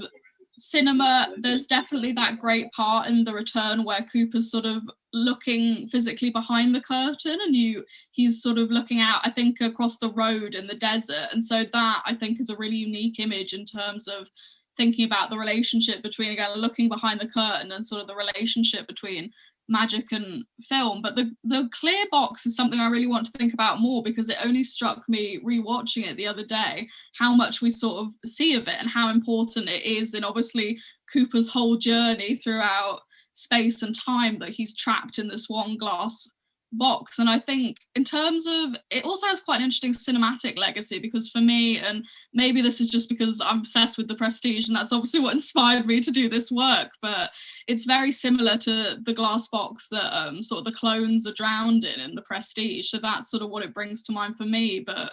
cinema, there's definitely that great part in The Return where Cooper's sort of looking physically behind the curtain, and he's sort of looking out, I think, across the road in the desert. And so that, I think, is a really unique image in terms of thinking about the relationship between, again, looking behind the curtain and sort of the relationship between magic and film. But the clear box is something I really want to think about more, because it only struck me rewatching it the other day how much we sort of see of it and how important it is in obviously Cooper's whole journey throughout space and time, that he's trapped in this one glass box. And I think in terms of, it also has quite an interesting cinematic legacy, because for me, and maybe this is just because I'm obsessed with The Prestige and that's obviously what inspired me to do this work, but it's very similar to the glass box that sort of the clones are drowned in The Prestige. So that's sort of what it brings to mind for me. But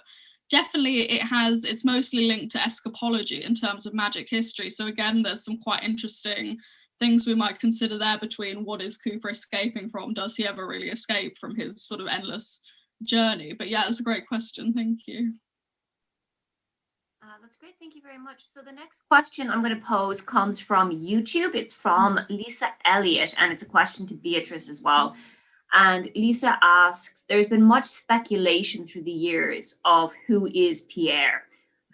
definitely it's mostly linked to escapology in terms of magic history. So again, there's some quite interesting things we might consider there between what is Cooper escaping from? Does he ever really escape from his sort of endless journey? But yeah, it's a great question. Thank you. That's great. Thank you very much. So the next question I'm going to pose comes from YouTube. It's from Lisa Elliott, and it's a question to Beatrice as well. And Lisa asks, there's been much speculation through the years of who is Pierre.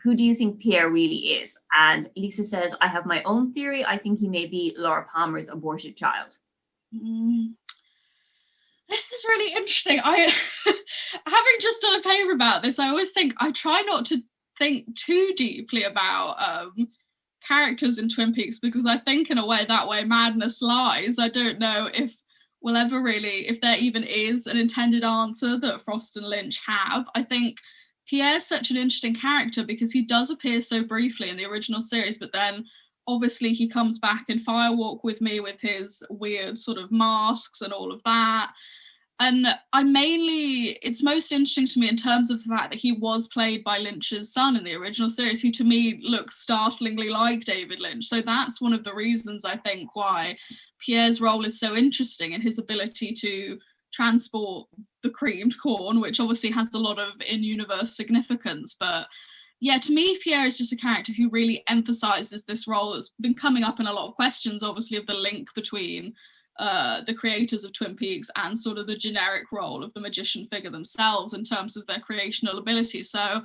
Who do you think Pierre really is? And Lisa says, I have my own theory. I think he may be Laura Palmer's aborted child. This is really interesting. Having just done a paper about this, I always think I try not to think too deeply about characters in Twin Peaks, because I think in a way that way madness lies. I don't know if will ever really, if there even is an intended answer that Frost and Lynch have. I think Pierre's such an interesting character because he does appear so briefly in the original series, but then obviously he comes back in Fire Walk with Me with his weird sort of masks and all of that. And it's most interesting to me in terms of the fact that he was played by Lynch's son in the original series, who to me looks startlingly like David Lynch. So that's one of the reasons I think why Pierre's role is so interesting, and his ability to transport the creamed corn, which obviously has a lot of in-universe significance. But yeah, to me, Pierre is just a character who really emphasizes this role that's been coming up in a lot of questions, obviously, of the link between the creators of Twin Peaks and sort of the generic role of the magician figure themselves in terms of their creational ability. So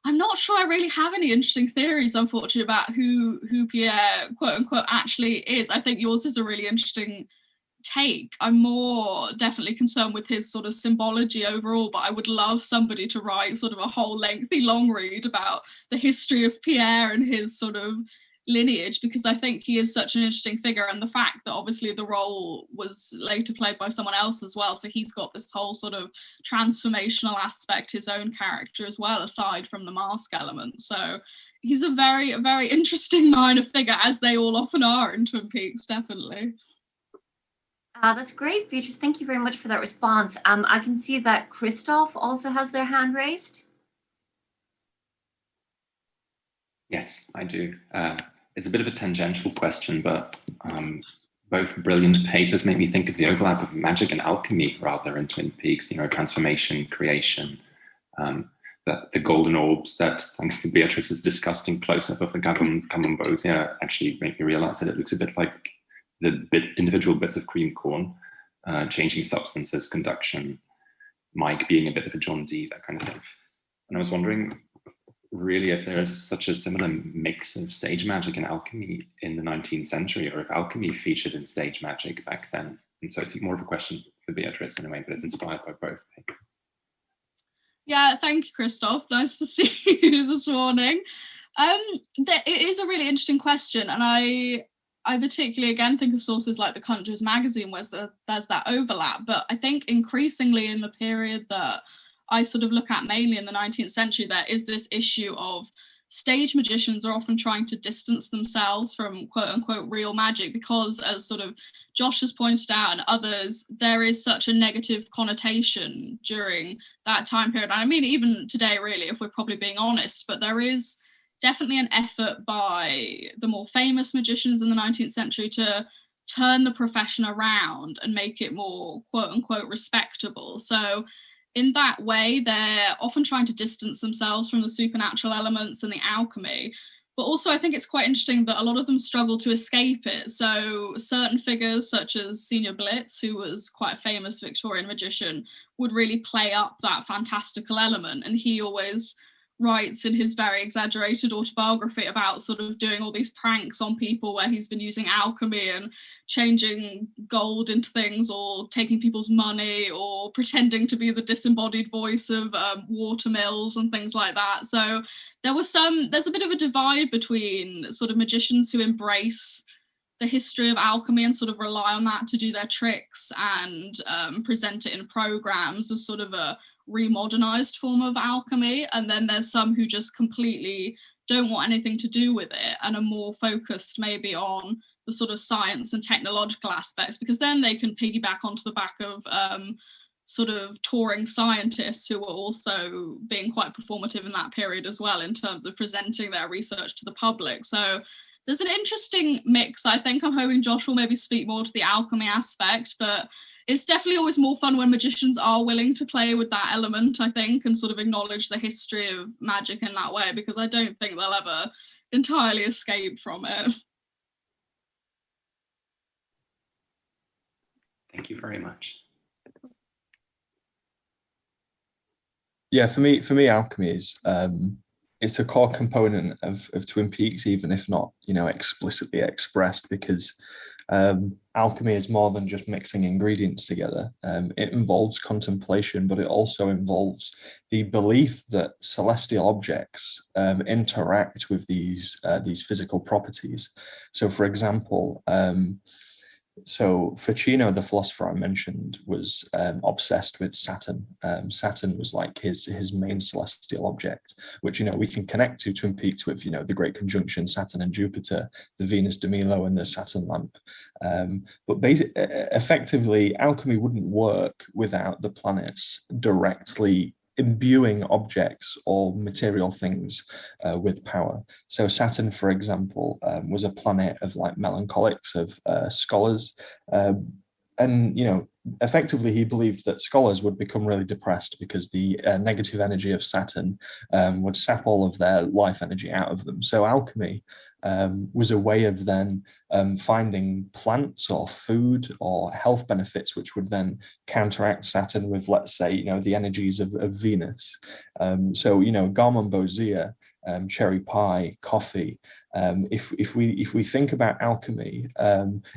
I'm not sure I really have any interesting theories, unfortunately, about who Pierre, quote unquote, actually is. I think yours is a really interesting take. I'm more definitely concerned with his sort of symbology overall, but I would love somebody to write sort of a whole lengthy long read about the history of Pierre and his sort of lineage, because I think he is such an interesting figure, and the fact that obviously the role was later played by someone else as well, so he's got this whole sort of transformational aspect, his own character as well, aside from the mask element. So he's a very interesting minor figure, as they all often are in Twin Peaks, definitely. That's great, Beatrice. Thank you very much for that response. I can see that Christoph also has their hand raised. Yes, I do. It's a bit of a tangential question, but both brilliant papers make me think of the overlap of magic and alchemy rather in Twin Peaks, you know, transformation, creation, the golden orbs that, thanks to Beatrice's disgusting close-up of the 𝗤𝗏𝗏𝗏 actually make me realize that it looks a bit like the individual bits of cream corn, changing substances, conduction, Mike being a bit of a John Dee, that kind of thing. And I was wondering, really, if there is such a similar mix of stage magic and alchemy in the 19th century, or if alchemy featured in stage magic back then. And so it's more of a question for Beatrice in a way, but it's inspired by both. Yeah, thank you, Christoph. Nice to see you this morning. It is a really interesting question, and I particularly, again, think of sources like the Conjurer's magazine where there's that overlap, but I think increasingly in the period that I sort of look at mainly in the 19th century, there is this issue of stage magicians are often trying to distance themselves from quote unquote real magic because, as sort of Josh has pointed out and others, there is such a negative connotation during that time period. And I mean, even today, really, if we're probably being honest, but there is definitely an effort by the more famous magicians in the 19th century to turn the profession around and make it more quote unquote respectable. So in that way, they're often trying to distance themselves from the supernatural elements and the alchemy. But also, I think it's quite interesting that a lot of them struggle to escape it. So certain figures, such as 𝗤𝗎𝗶𝗀, who was quite a famous Victorian magician, would really play up that fantastical element. And he always writes in his very exaggerated autobiography about sort of doing all these pranks on people where he's been using alchemy and changing gold into things, or taking people's money, or pretending to be the disembodied voice of water mills and things like that. So there's a bit of a divide between sort of magicians who embrace the history of alchemy and sort of rely on that to do their tricks and present it in programs as sort of a remodernized form of alchemy, and then there's some who just completely don't want anything to do with it and are more focused maybe on the sort of science and technological aspects, because then they can piggyback onto the back of sort of touring scientists who were also being quite performative in that period as well in terms of presenting their research to the public. So there's an interesting mix. I think I'm hoping Josh will maybe speak more to the alchemy aspect, but it's definitely always more fun when magicians are willing to play with that element, I think, and sort of acknowledge the history of magic in that way, because I don't think they'll ever entirely escape from it. Thank you very much. Yeah, for me, alchemy is it's a core component of Twin Peaks, even if not, you know, explicitly expressed, because alchemy is more than just mixing ingredients together. It involves contemplation, but it also involves the belief that celestial objects interact with these physical properties. So, for example, So Ficino, the philosopher I mentioned, was obsessed with Saturn. Saturn was like his main celestial object, which, you know, we can connect to Twin Peaks with, you know, the great conjunction Saturn and Jupiter, the Venus de Milo and the Saturn lamp. But effectively, alchemy wouldn't work without the planets directly imbuing objects or material things with power. So Saturn, for example, was a planet of like melancholics, of scholars, and, you know, effectively he believed that scholars would become really depressed because the negative energy of Saturn would sap all of their life energy out of them. So alchemy was a way of then finding plants or food or health benefits which would then counteract Saturn with, let's say, you know, the energies of Venus. So, you know, 𝗤𝗓𝗄𝓀, cherry pie, coffee. If we think about alchemy,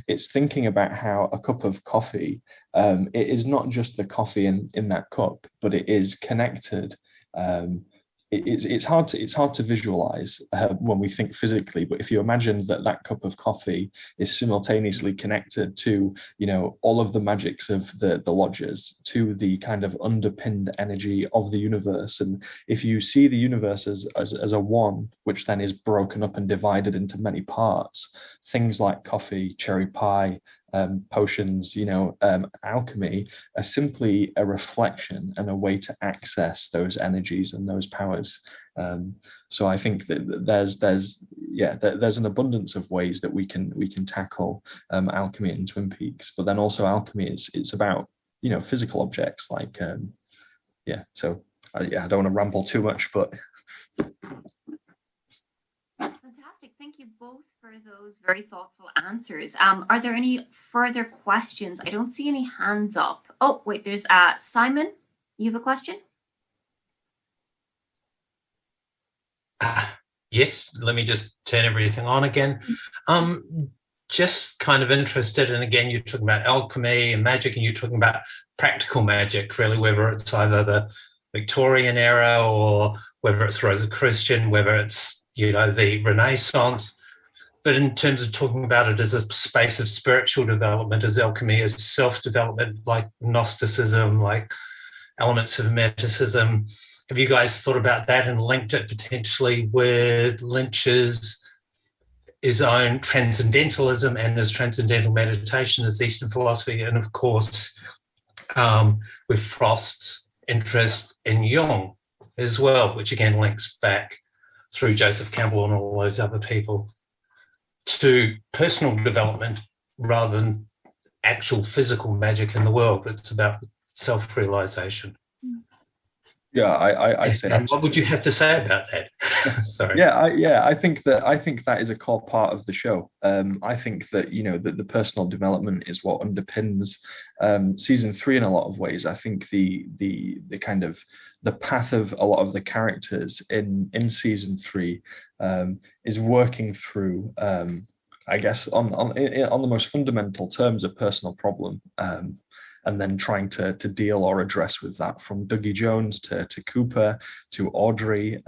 it's thinking about how a cup of coffee, it is not just the coffee in that cup, but it is connected. It's hard to visualize when we think physically, but if you imagine that cup of coffee is simultaneously connected to, you know, all of the magics of the lodges, to the kind of underpinned energy of the universe, and if you see the universe as a one, which then is broken up and divided into many parts, things like coffee, cherry pie, potions, you know, alchemy are simply a reflection and a way to access those energies and those powers. So I think that there's an abundance of ways that we can tackle alchemy in Twin Peaks, but then also alchemy it's about, you know, physical objects like So I don't want to ramble too much, but. Fantastic. Thank you both for those very thoughtful answers. Are there any further questions? I don't see any hands up. Oh, wait, there's Simon. You have a question? Yes, let me just turn everything on again. Just kind of interested, and again, you're talking about alchemy and magic, and you're talking about practical magic, really, whether it's either the Victorian era or whether it's Rosicrucian, whether it's, you know, the Renaissance. But in terms of talking about it as a space of spiritual development, as alchemy as self-development, like Gnosticism, like elements of mysticism, have you guys thought about that and linked it potentially with Lynch's his own transcendentalism and his transcendental meditation as Eastern philosophy, and of course with Frost's interest in Jung as well, which again links back through Joseph Campbell and all those other people to personal development rather than actual physical magic in the world. It's about self-realization. Yeah, I say. And what would you have to say about that? Sorry. I think that is a core part of the show. I think that, you know, that the personal development is what underpins season 3 in a lot of ways. I think the kind of the path of a lot of the characters in season 3 is working through, I guess, on the most fundamental terms, a personal problem. And then trying to deal or address with that, from Dougie Jones to Cooper to Audrey,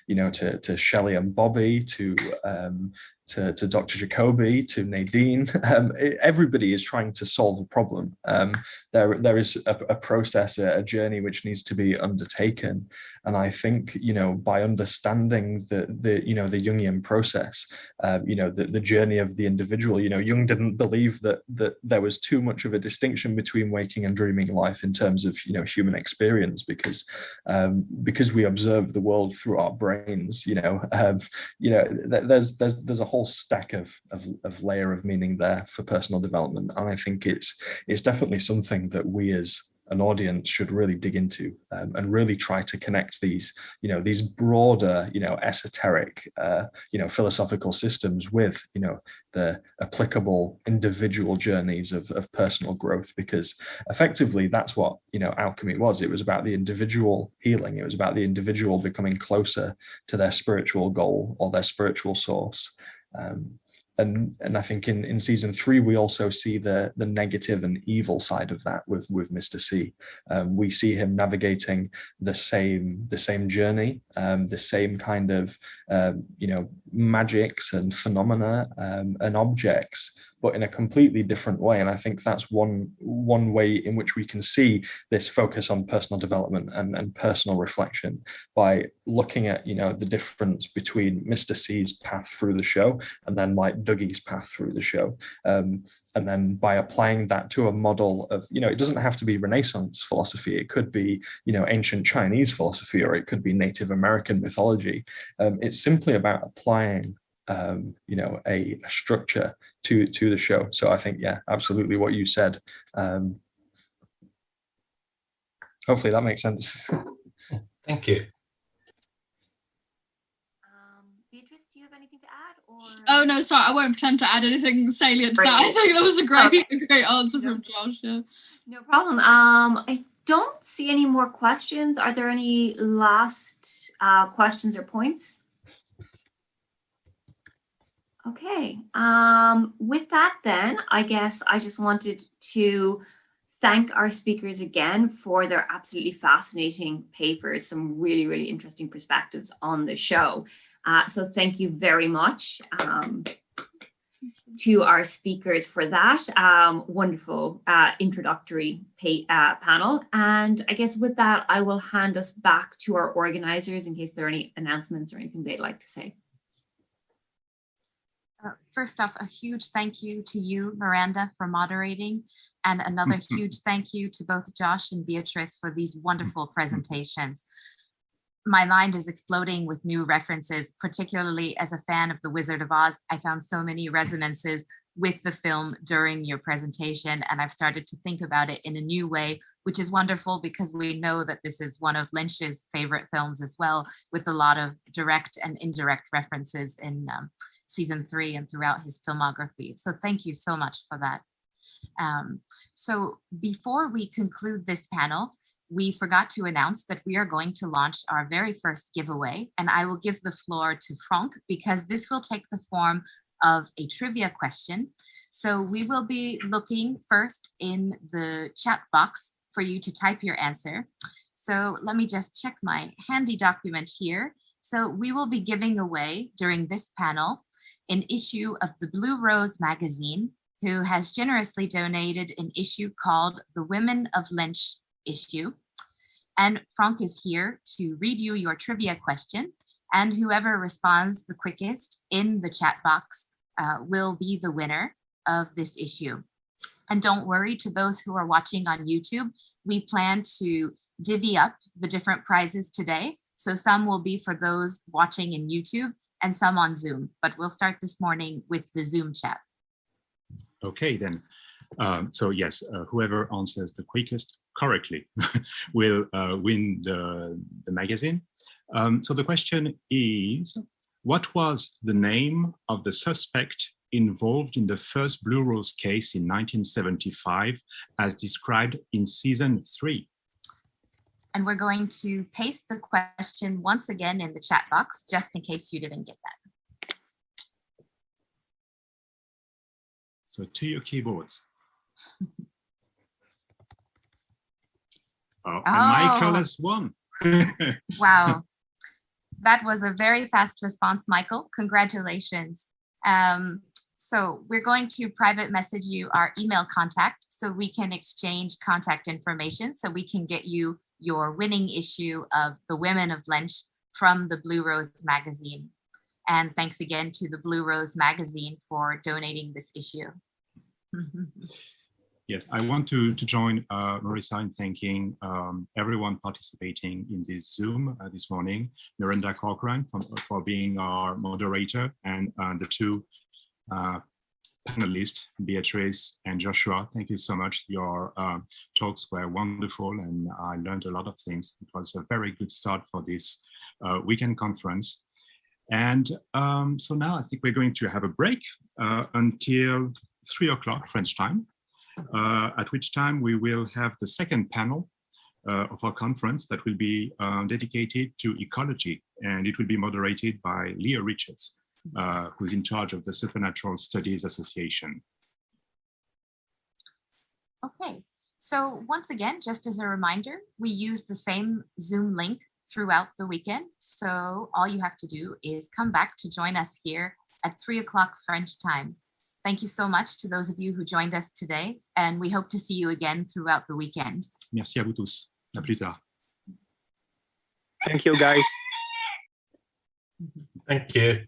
you know, to Shelley and Bobby, to Dr. Jacoby, to Nadine. Everybody is trying to solve a problem. There is a process, a journey which needs to be undertaken. And I think, you know, by understanding the you know, the Jungian process, you know, the journey of the individual, you know, Jung didn't believe that there was too much of a distinction between waking and dreaming life in terms of, you know, human experience, because we observe the world through our brains, you know, there's a whole stack of layer of meaning there for personal development. And I think it's definitely something that we as an audience should really dig into, and really try to connect these, you know, these broader, you know, esoteric, you know, philosophical systems with, you know, the applicable individual journeys of personal growth, because effectively that's what, you know, alchemy was. It was about the individual healing. It was about the individual becoming closer to their spiritual goal or their spiritual source. And I think in season 3 we also see the negative and evil side of that with Mr. C. We see him navigating the same journey, the same kind of you know, magics and phenomena and objects, but in a completely different way. And I think that's one way in which we can see this focus on personal development and personal reflection, by looking at, you know, the difference between Mr. C's path through the show and then like Dougie's path through the show. And then by applying that to a model of, you know, it doesn't have to be Renaissance philosophy. It could be, you know, ancient Chinese philosophy, or it could be Native American mythology. It's simply about applying, you know, a structure to the show. So I think, yeah, absolutely what you said. Hopefully that makes sense. Thank you. Beatrice, do you have anything to add? Or Oh no, sorry, I won't pretend to add anything salient to that. I think that was a great answer from Josh. Yeah. No problem. I don't see any more questions. Are there any last questions or points? Okay. With that then, I guess I just wanted to thank our speakers again for their absolutely fascinating papers, some really, really interesting perspectives on the show. So thank you very much to our speakers for that wonderful introductory panel. And I guess with that, I will hand us back to our organizers in case there are any announcements or anything they'd like to say. First off, a huge thank you to you, Miranda, for moderating, and another huge thank you to both Josh and Beatrice for these wonderful presentations. My mind is exploding with new references, particularly as a fan of The Wizard of Oz. I found so many resonances with the film during your presentation, and I've started to think about it in a new way, which is wonderful because we know that this is one of Lynch's favorite films as well, with a lot of direct and indirect references in season 3 and throughout his filmography. So thank you so much for that. So before we conclude this panel, we forgot to announce that we are going to launch our very first giveaway, and I will give the floor to Franck because this will take the form of a trivia question. So we will be looking first in the chat box for you to type your answer. So let me just check my handy document here. So we will be giving away during this panel an issue of the Blue Rose magazine, who has generously donated an issue called The Women of Lynch issue. And Franck is here to read you your trivia question, and whoever responds the quickest in the chat box will be the winner of this issue. And don't worry, to those who are watching on YouTube, we plan to divvy up the different prizes today. So some will be for those watching in YouTube and some on Zoom, but we'll start this morning with the Zoom chat. Okay, then. So yes, whoever answers the quickest correctly will win the magazine. So the question is, what was the name of the suspect involved in the first Blue Rose case in 1975 as described in season 3? And we're going to paste the question once again in the chat box, just in case you didn't get that. So to your keyboards. And Michael has won. Wow. That was a very fast response, Michael. Congratulations. So we're going to private message you our email contact so we can exchange contact information so we can get you your winning issue of The Women of Lynch from the Blue Rose magazine. And thanks again to the Blue Rose magazine for donating this issue. Yes, I want to join Marisa in thanking everyone participating in this Zoom this morning. Miranda Corcoran for being our moderator, and the two panelists, Beatrice and Joshua. Thank you so much. Your talks were wonderful and I learned a lot of things. It was a very good start for this weekend conference. And so now I think we're going to have a break until 3 o'clock French time. At which time we will have the second panel of our conference that will be dedicated to ecology, and it will be moderated by Leah Richards, who's in charge of the Supernatural Studies Association. Okay, so once again, just as a reminder, we use the same Zoom link throughout the weekend. So all you have to do is come back to join us here at 3 o'clock French time. Thank you so much to those of you who joined us today, and we hope to see you again throughout the weekend. Merci à vous tous. À plus tard. Thank you, guys. Thank you.